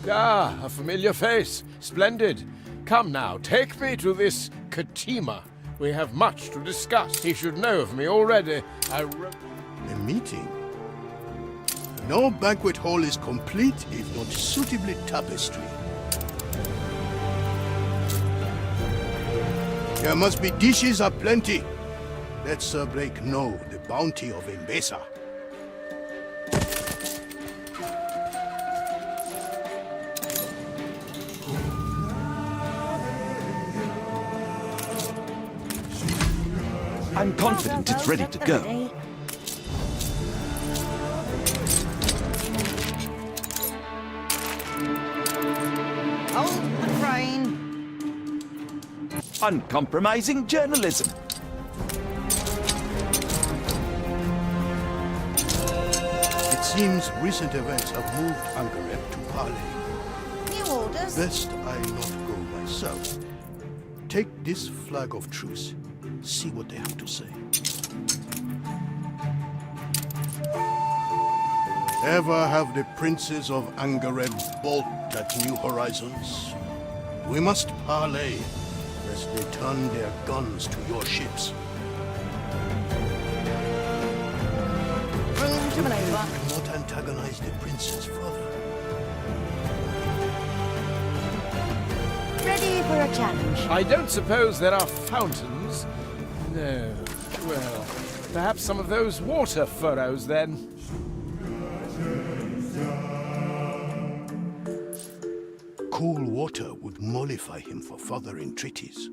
Ah, a familiar face. Splendid. Come now, take me to this Katima. We have much to discuss. He should know of me already. A meeting? No banquet hall is complete if not suitably tapestried. There must be dishes aplenty. Let Sir Blake know the bounty of Mbesa. I'm confident it's ready to go. Hold the crane. Uncompromising journalism. It seems recent events have moved Angareb to parley. New orders. Best I not go myself. Take this flag of truce. See what they have to say. Ever have the princes of Angareb balked at new horizons? We must parley, lest they turn their guns to your ships. Room to maneuver. Not antagonize the princes further. Ready for a challenge. I don't suppose there are fountains. No. Well, perhaps some of those water furrows then. Cool water would mollify him for further entreaties.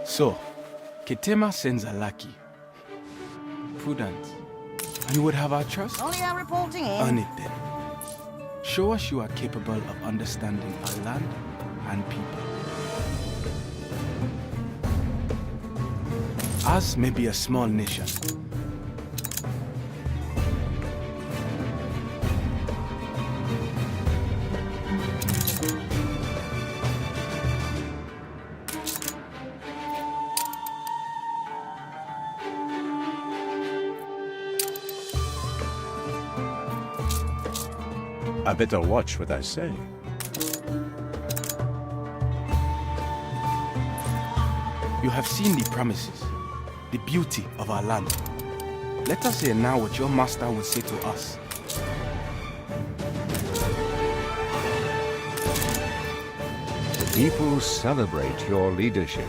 So, Ketema sends a lucky. Prudent. You would have our trust? Only are reporting in. Earn it then. Show us you are capable of understanding our land and people. Ours may be a small nation. I better watch what I say. You have seen the promises, the beauty of our land. Let us hear now what your master would say to us. The people celebrate your leadership.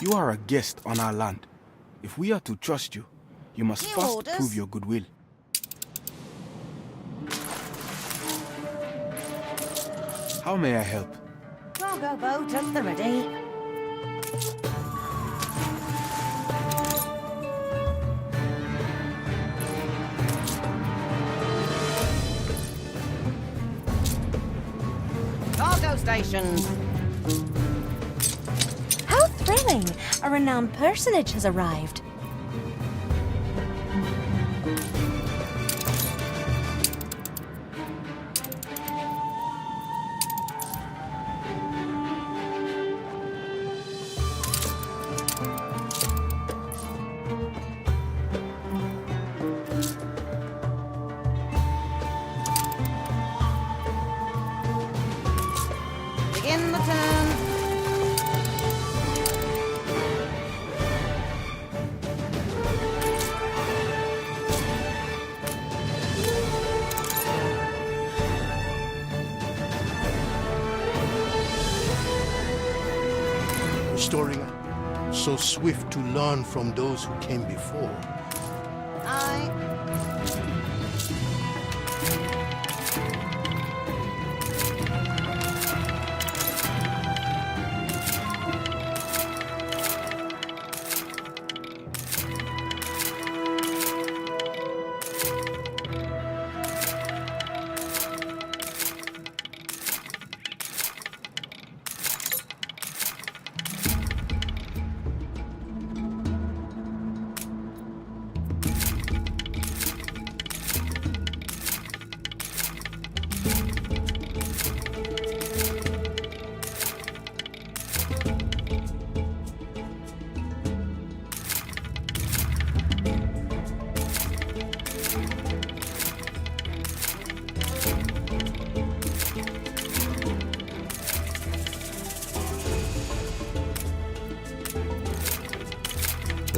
You are a guest on our land. If we are to trust you, you must New first orders? prove your goodwill. How may I help? Cargo boat at the ready. Cargo station. How thrilling! A renowned personage has arrived. Begin the turn. Restoring so swift to learn from those who came before. Aye.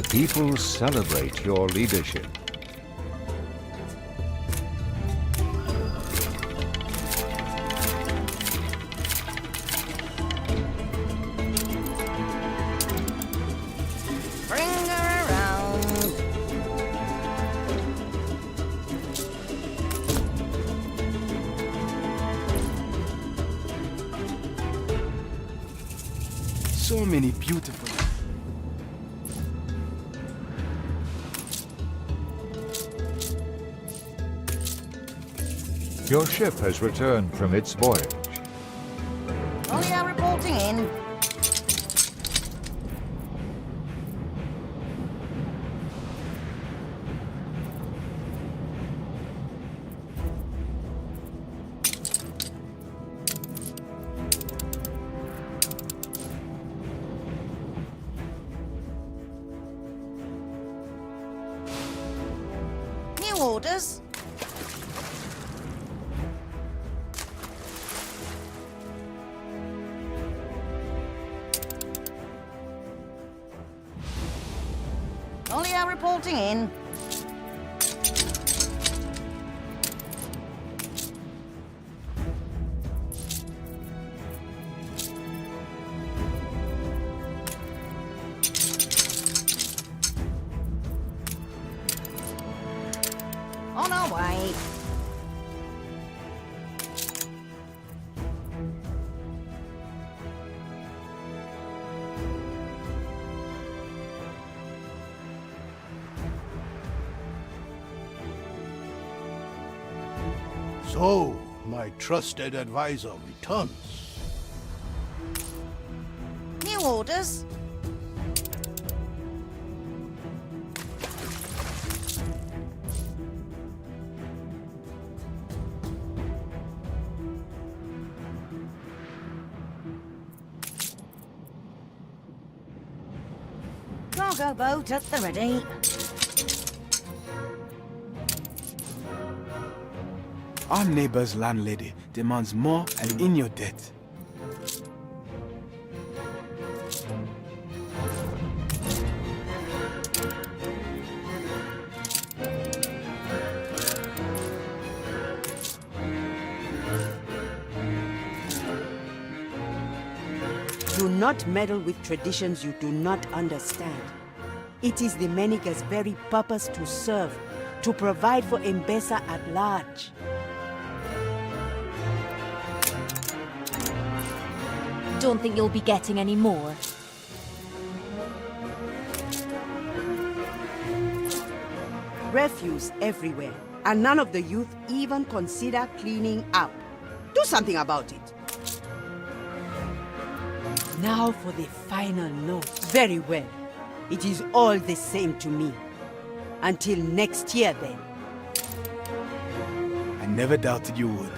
people celebrate your leadership. Bring her around. So many beautiful. Your ship has returned from its voyage. Only are reporting in. New orders. Only are reporting in. On our way. So, my trusted advisor returns. New orders. Cargo boat at the ready. Our neighbor's landlady demands more and in your debt. Do not meddle with traditions you do not understand. It is the Meniga's very purpose to serve, to provide for Mbesa at large. Don't think you'll be getting any more. Refuse everywhere, and none of the youth even consider cleaning up. Do something about it. Now for the final note. Very well. It is all the same to me. Until next year, then. I never doubted you would.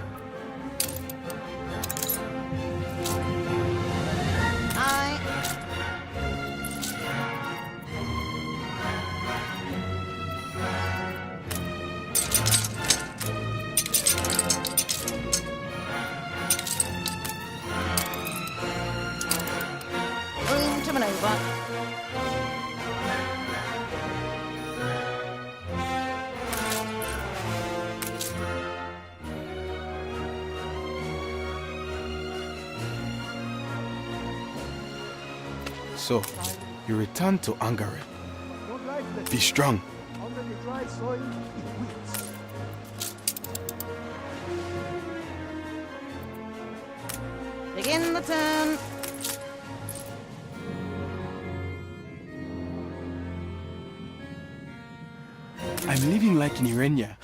Room to maneuver. So, you return to Angara. Be strong. Under the dry soil, it weeps. Begin the turn. I'm living like in Irenia.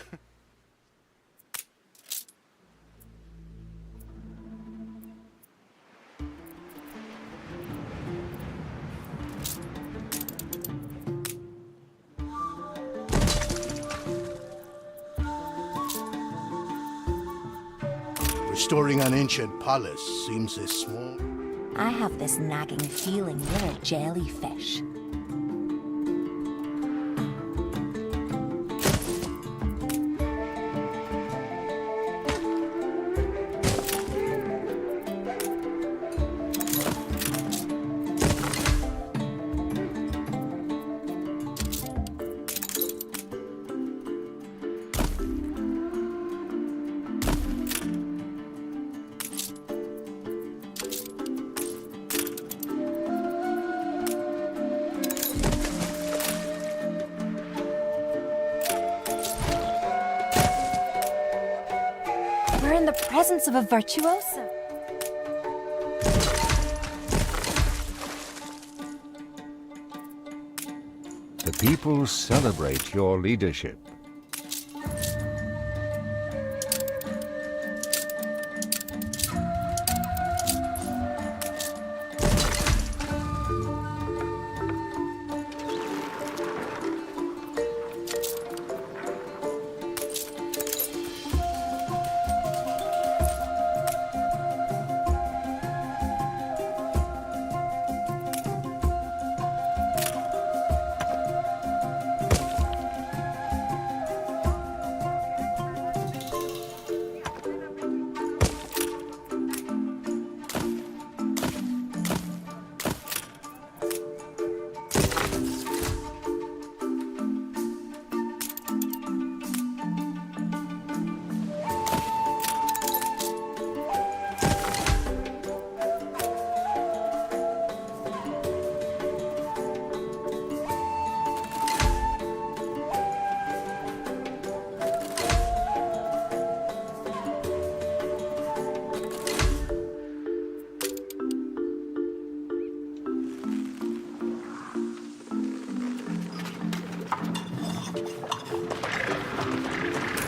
Restoring an ancient palace seems a small... I have this nagging feeling you're a jellyfish. presence of a virtuoso. The people celebrate your leadership.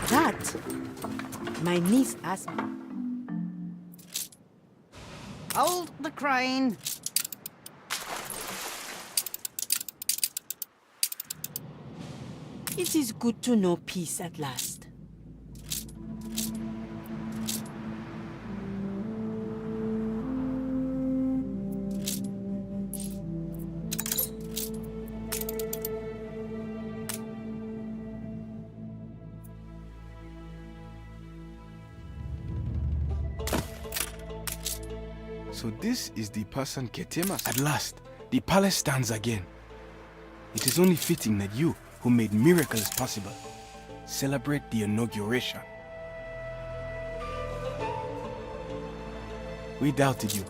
That, my niece asked me. Hold the crane. It is good to know peace at last. So this is the person Ketemas. At last, the palace stands again. It is only fitting that you, who made miracles possible, celebrate the inauguration. We doubted you,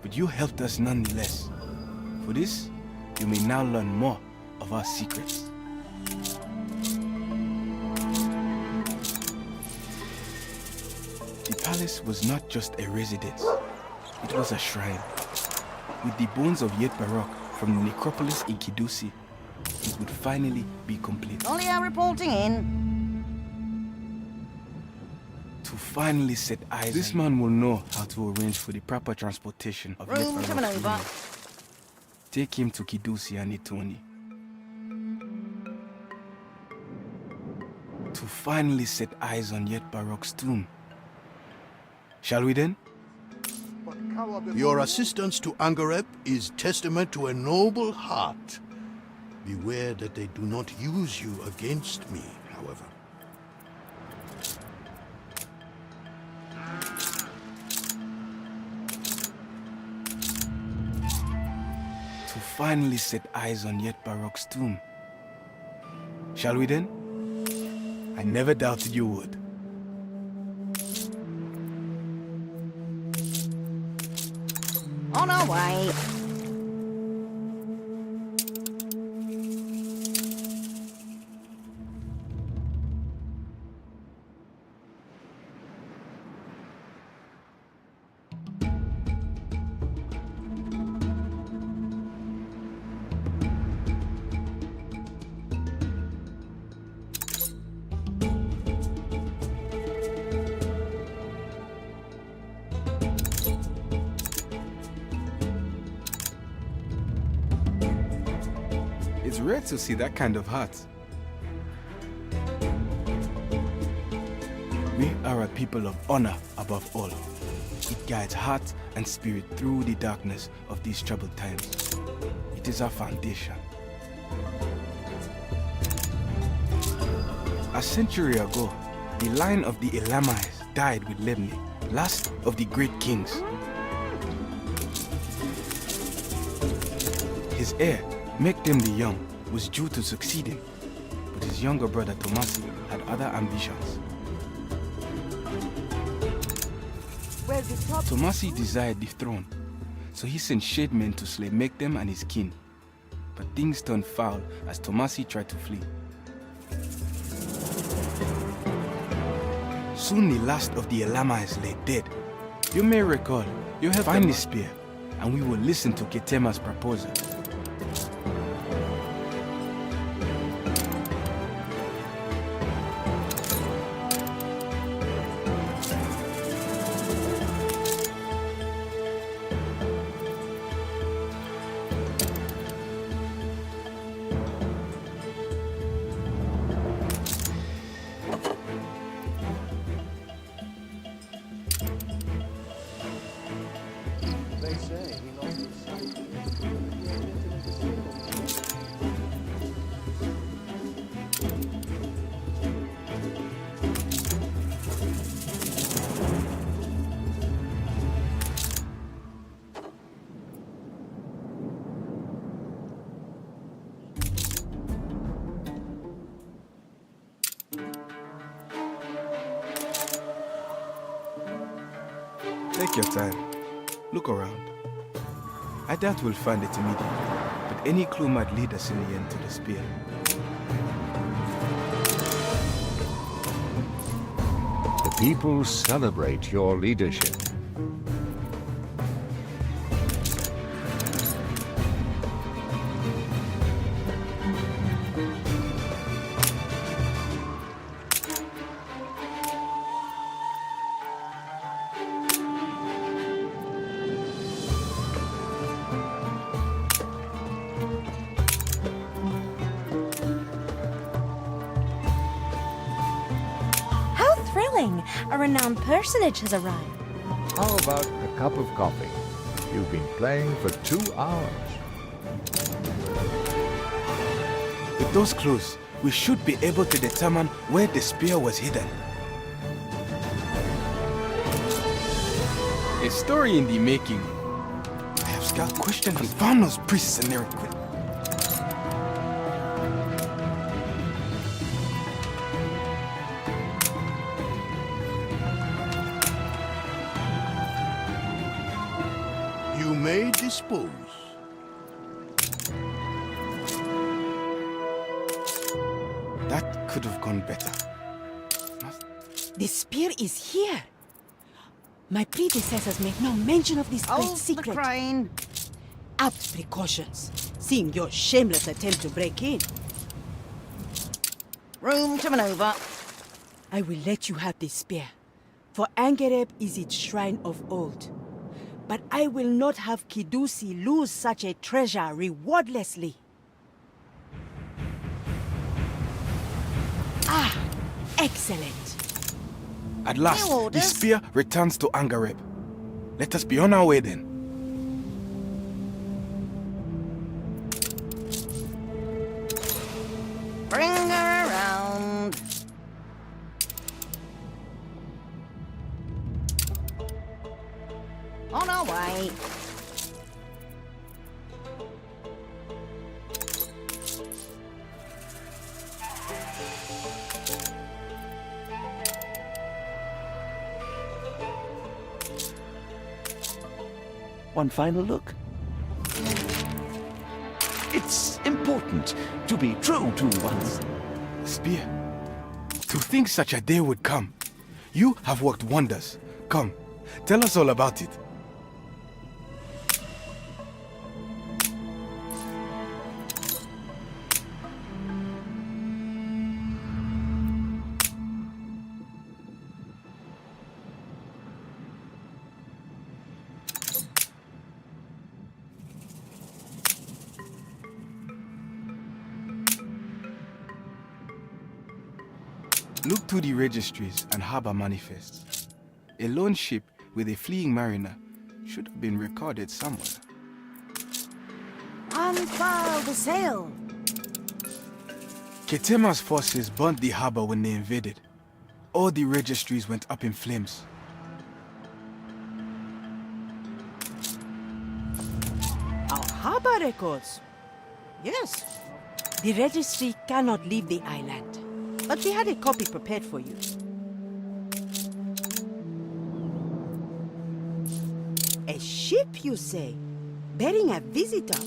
but you helped us nonetheless. For this, you may now learn more of our secrets. The palace was not just a residence. It was a shrine. With the bones of Yet Barok from the necropolis in Kidusi, it would finally be complete. Only are reporting in. To finally set eyes. This man will know how to arrange for the proper transportation of Yet Room coming Barok's over. remains. Take him to Kidusi and Itoni. To finally set eyes on Yet Barok's tomb. Shall we then? Your assistance to Angareb is testament to a noble heart. Beware that they do not use you against me, however. To finally set eyes on Yet Barok's tomb. Shall we then? I never doubted you would. On our way. It's rare to see that kind of heart. We are a people of honor above all. It guides heart and spirit through the darkness of these troubled times. It is our foundation. A century ago, the line of the Elamites died with Lebni, last of the great kings. His heir, Mekdem the Young, was due to succeed him, but his younger brother Tomasi had other ambitions. Tomasi desired the throne, so he sent shade men to slay Mekdem and his kin. But things turned foul as Tomasi tried to flee. Soon the last of the Elamites lay dead. You may recall, you have find the spear, and we will listen to Ketema's proposal. Take your time. Look around. I doubt we'll find it immediately, but any clue might lead us in the end to the spear. The people celebrate your leadership. A renowned personage has arrived. How about a cup of coffee? You've been playing for 2 hours. With those clues, we should be able to determine where the spear was hidden. A story in the making. I have scout questioned and found those priests and their equipment. You may dispose. That could have gone better. The spear is here. My predecessors made no mention of this great Hold the secret. crane. Apt precautions, seeing your shameless attempt to break in. Room to maneuver. I will let you have this spear, for Angereb is its shrine of old. But I will not have Kidusi lose such a treasure rewardlessly. Ah, excellent. At last, the orders. spear returns to Angereb. Let us be on our way then. Bring her around. On our way. One final look. It's important to be true to one's... Spear. To think such a day would come. You have worked wonders. Come, tell us all about it. Look to the registries and harbor manifests. A lone ship with a fleeing mariner should have been recorded somewhere. Unfurl the sail. Ketema's forces burnt the harbor when they invaded. All the registries went up in flames. Our harbor records. Yes. The registry cannot leave the island, but we had a copy prepared for you. A ship, you say? Bearing a visitor?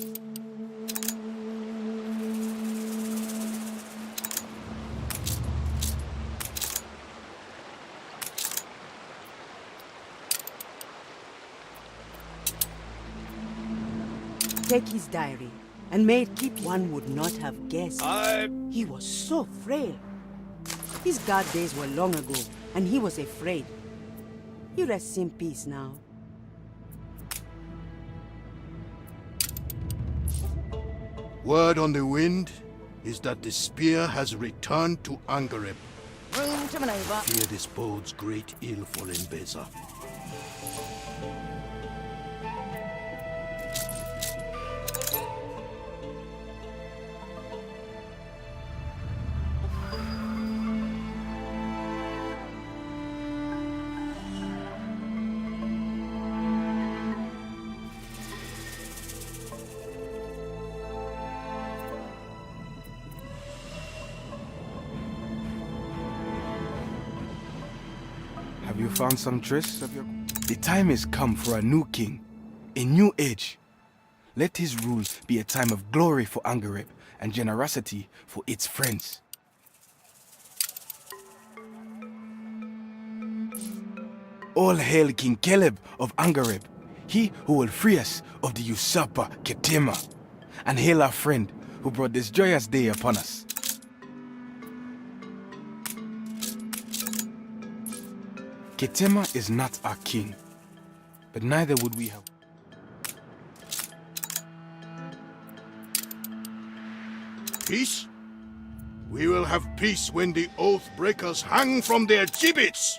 take his diary, and may it keep. One would not have guessed. He was so frail. His guard days were long ago, and he was afraid. You rest in peace now. Word on the wind is that the spear has returned to Angareb. Room to maneuver. Fear this bodes great ill for Mbeza. Have you found some traces of your... The time has come for a new king, a new age. Let his rule be a time of glory for Angareb and generosity for its friends. All hail King Caleb of Angareb, he who will free us of the usurper Ketema, and hail our friend who brought this joyous day upon us. Ketema is not our king, but neither would we have. Peace? We will have peace when the oath breakers hang from their gibbets.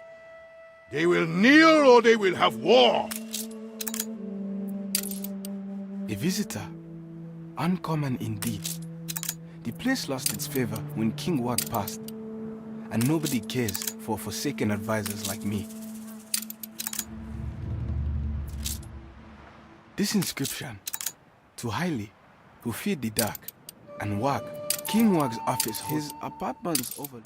They will kneel or they will have war. A visitor, uncommon indeed. The place lost its favor when King Wag passed, and nobody cares for forsaken advisors like me. This inscription, to Haile, who feared the dark, and Wag, King Wag's office, his apartments over.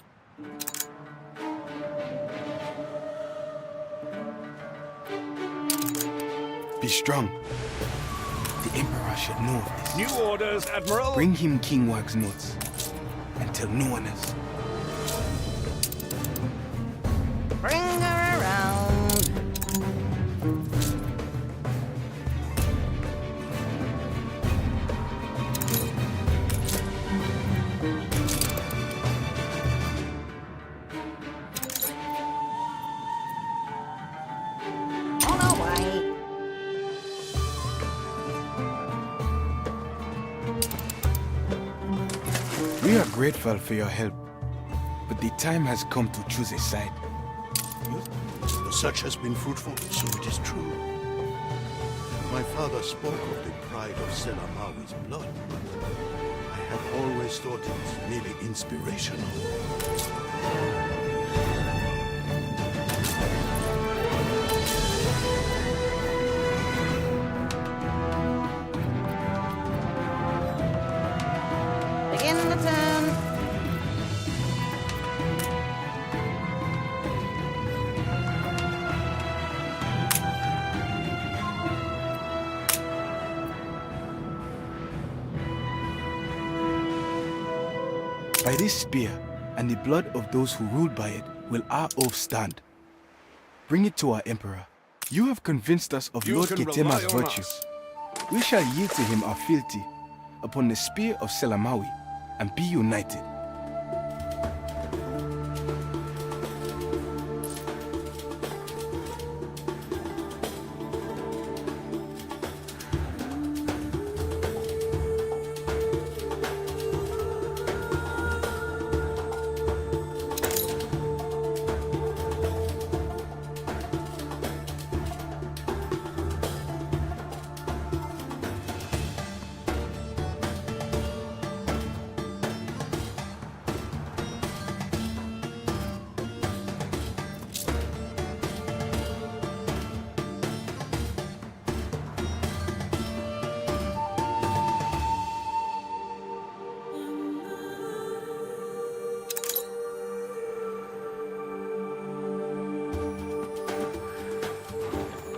Be strong. The Emperor should know of this. New orders, Admiral. Bring him King Wag's notes, and tell no one else. Bring her around. On our way. We are grateful for your help, but the time has come to choose a side. The search has been fruitful, so it is true. My father spoke of the pride of Selamawi's blood. I have always thought it merely inspirational. Begin the turn. By this spear and the blood of those who ruled by it will our oath stand. Bring it to our Emperor. You have convinced us of You Lord can Ketema's rely on virtue. us. We shall yield to him our fealty upon the spear of Selamawi and be united.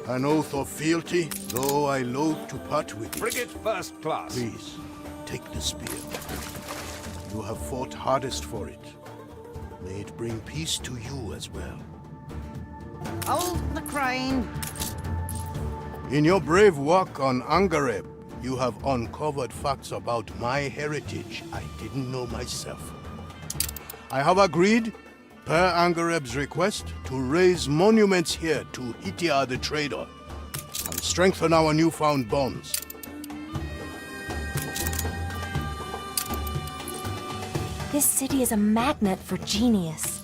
An oath of fealty, though I loathe to part with it. Frigate first class. Please, take the spear. You have fought hardest for it. May it bring peace to you as well. Hold the crane. In your brave work on Angareb, You have uncovered facts about my heritage I didn't know myself. I have agreed, per Angareb's request, to raise monuments here to Hitia the trader and strengthen our newfound bonds. This city is a magnet for genius.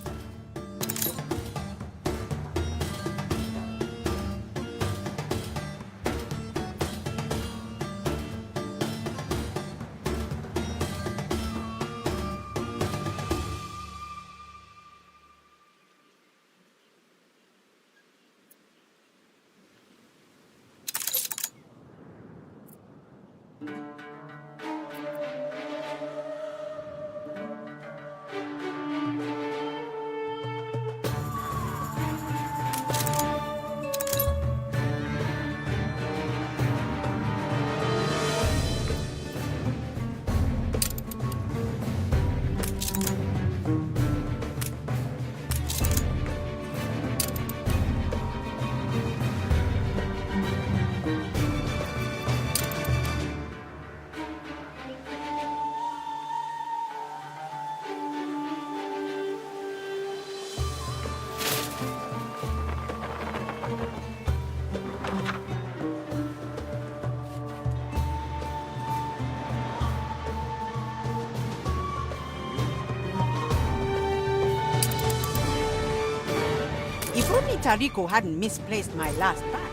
If only Tariko hadn't misplaced my last bag.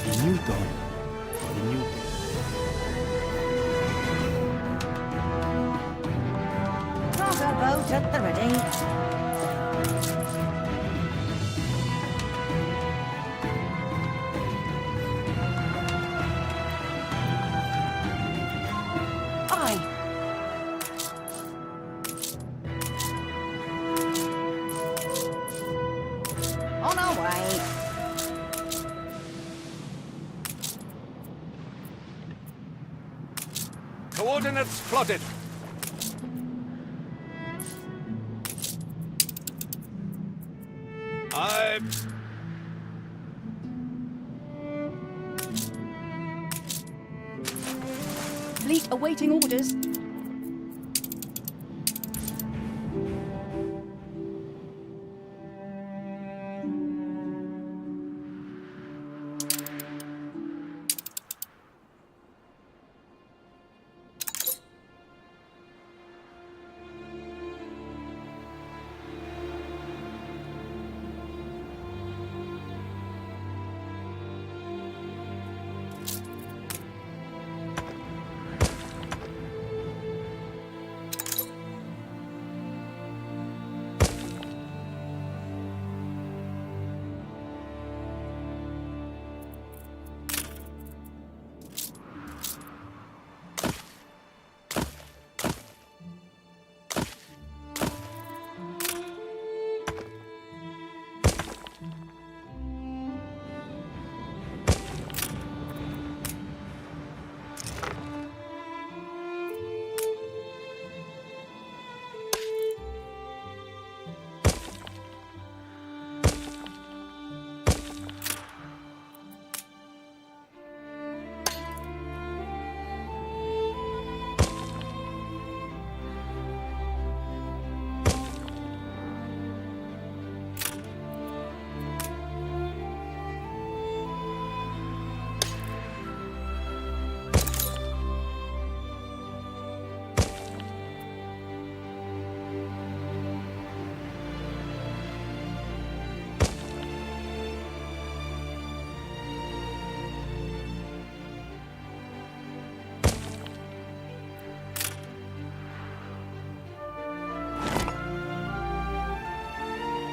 The new dawn. The new day. Cargo boat at the ready. On our way. Coordinates plotted. Fleet awaiting orders.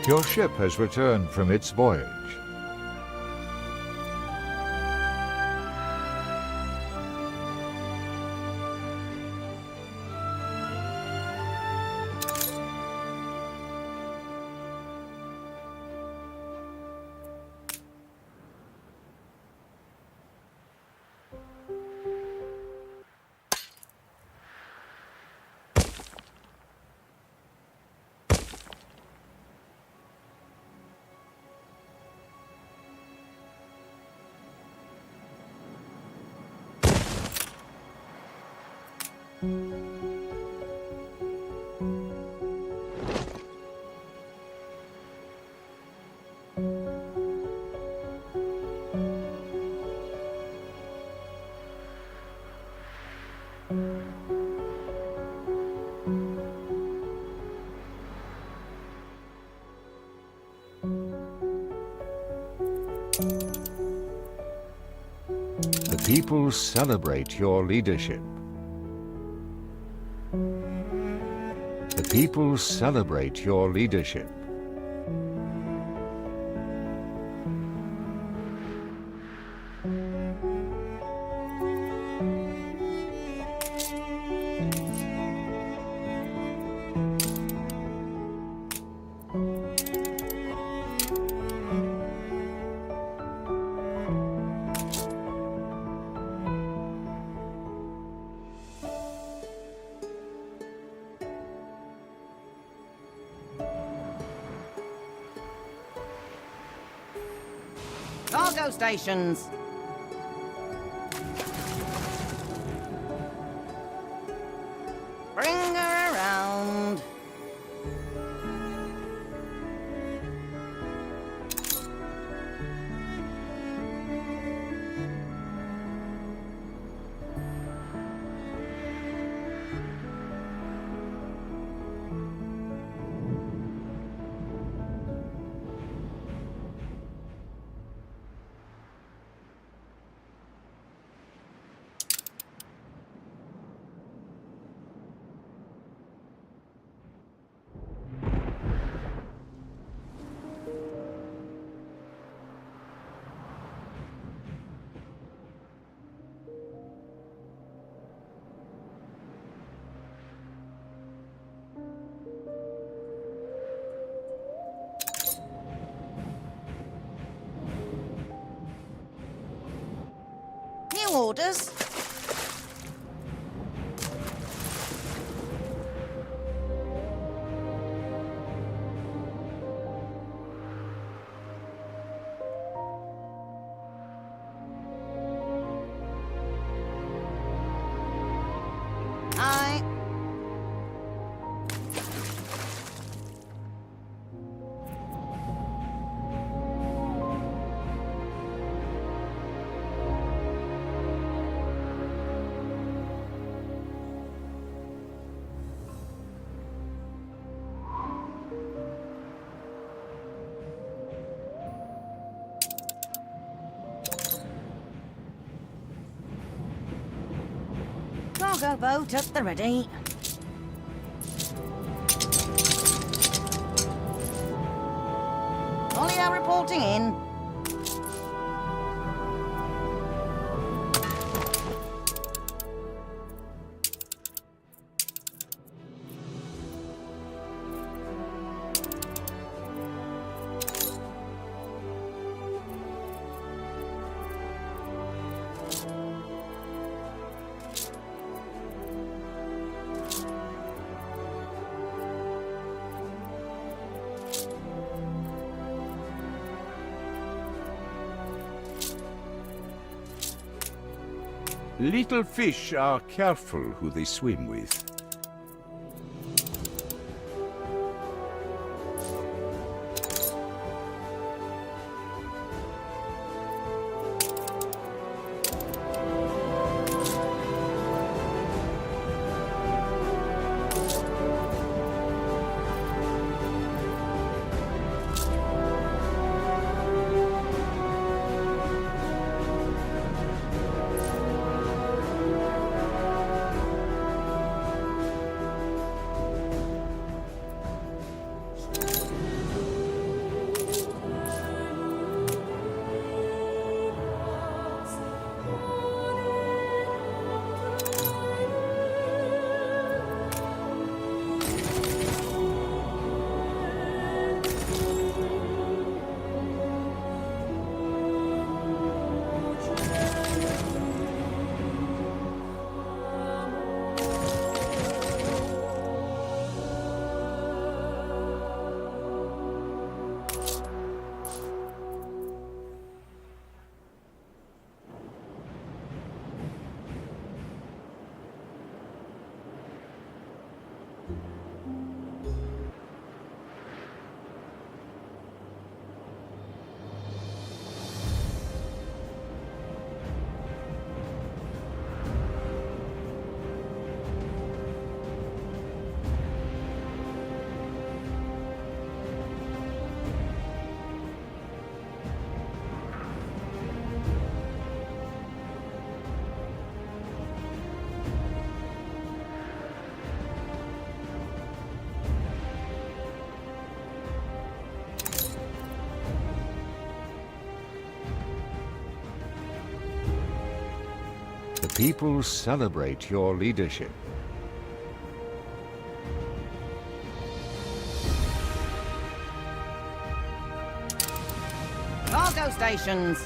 Your ship has returned from its voyage. The people celebrate your leadership. The people celebrate your leadership. Cargo stations. Bring her around. New orders. Aye. Cargo boat at the ready. Olio reporting in. Little fish are careful who they swim with. people celebrate your leadership. Cargo stations.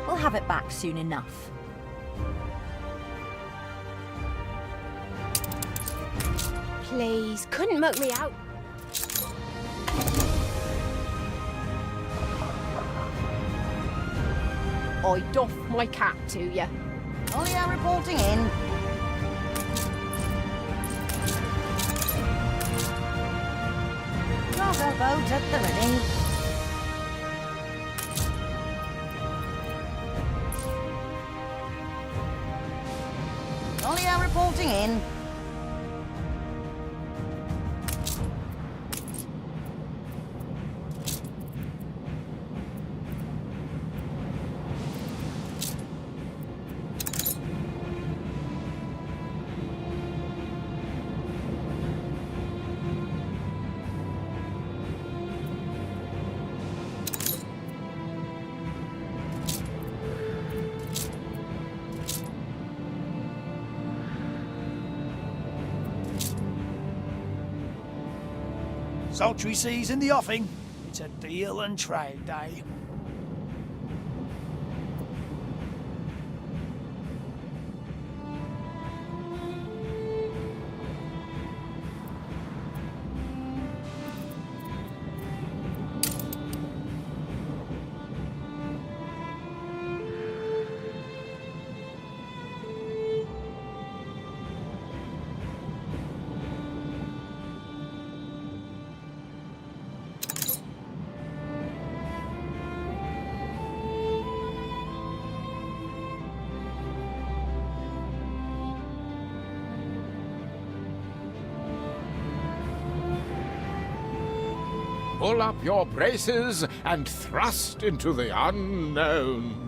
We'll have it back soon enough. Please, couldn't mug me out. I doff my cap to you. Olio reporting in. Cargo boat at the ready. Olio reporting in. Sultry seas in the offing. It's a deal and trade day. Pull up your braces and thrust into the unknown.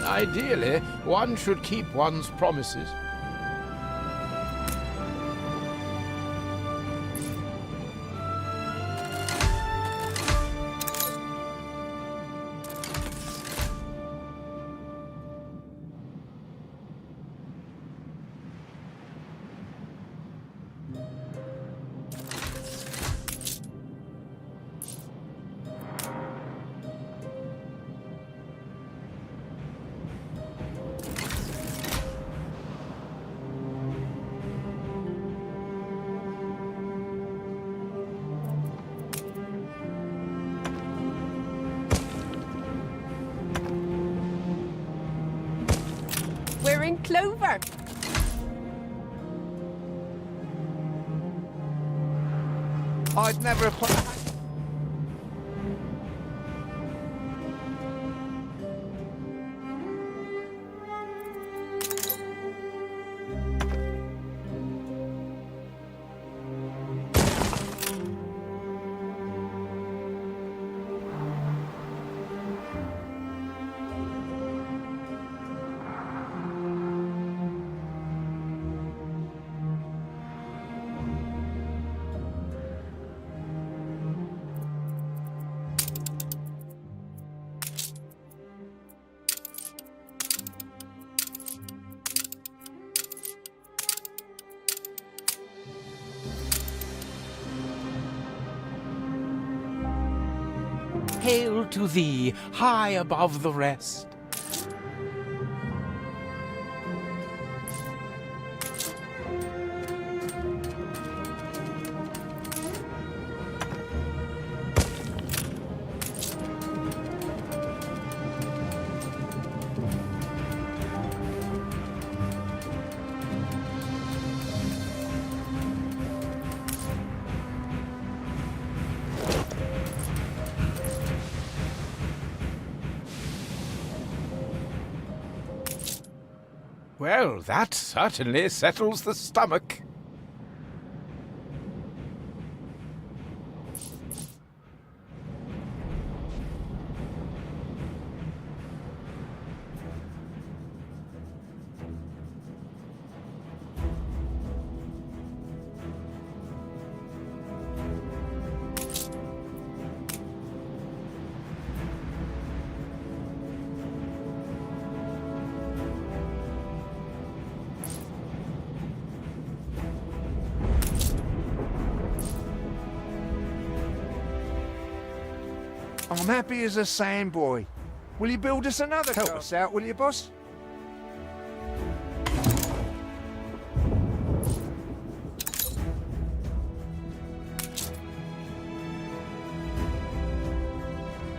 Ideally, one should keep one's promises. We're in clover. I'd never have put... Hail to thee, high above the rest. Well, that certainly settles the stomach. I'm happy as a sandboy. Will you build us another? Help us out, will you, boss?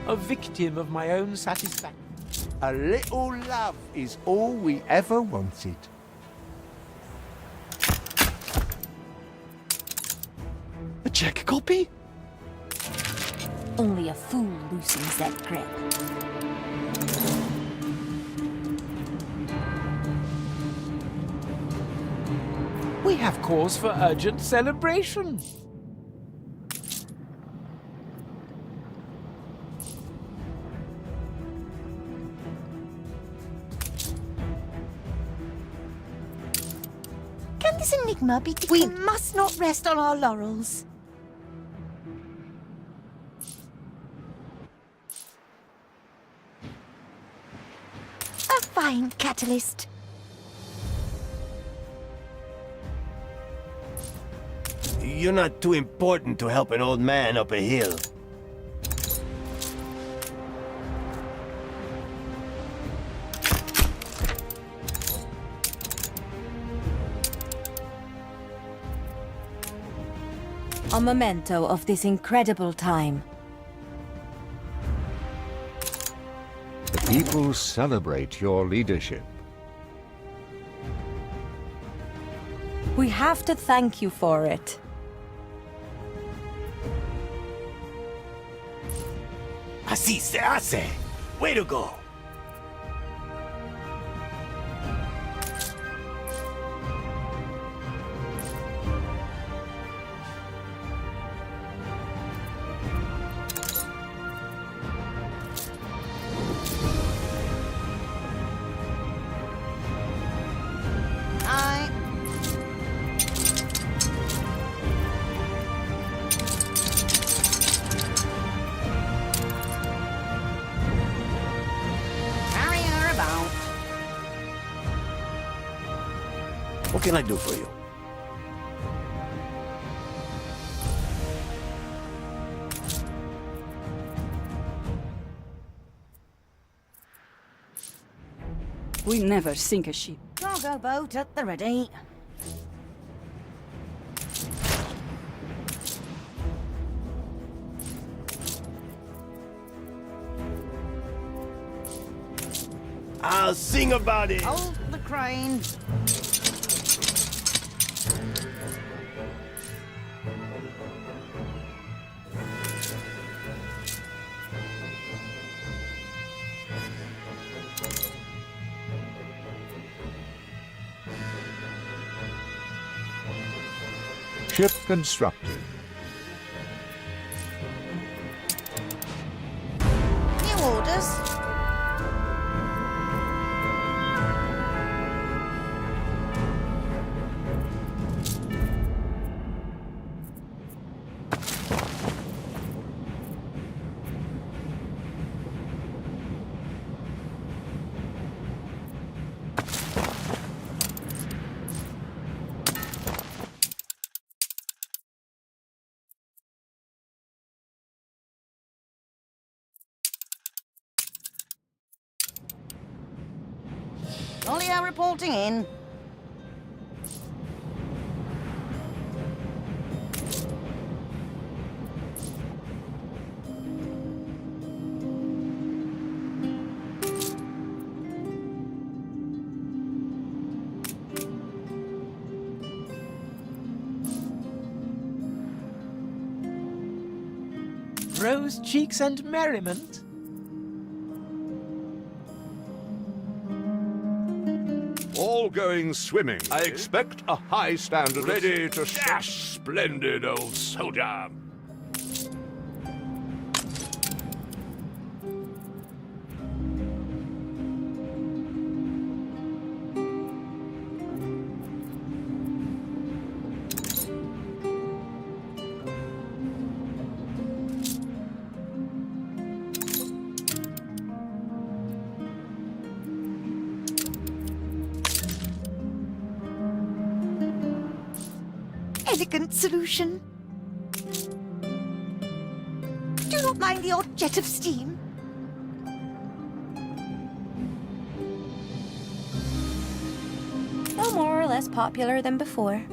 A victim of my own satisfaction. A little love is all we ever wanted. A check copy? Only a fool loosens that grip. We have cause for urgent celebration. Can this enigma be... We must not rest on our laurels. A fine catalyst. You're not too important to help an old man up a hill. A memento of this incredible time. The people celebrate your leadership. We have to thank you for it. Así se hace. Way to go. What can I do for you? We never sink a ship. Cargo boat at the ready. I'll sing about it. Hold the crane. Ship constructed. New orders. Olio reporting in. Rose cheeks and merriment. All going swimming. I expect a high standard. Ready to dash, splendid old soldier. Elegant solution. Do not mind the odd jet of steam. No more or less popular than before.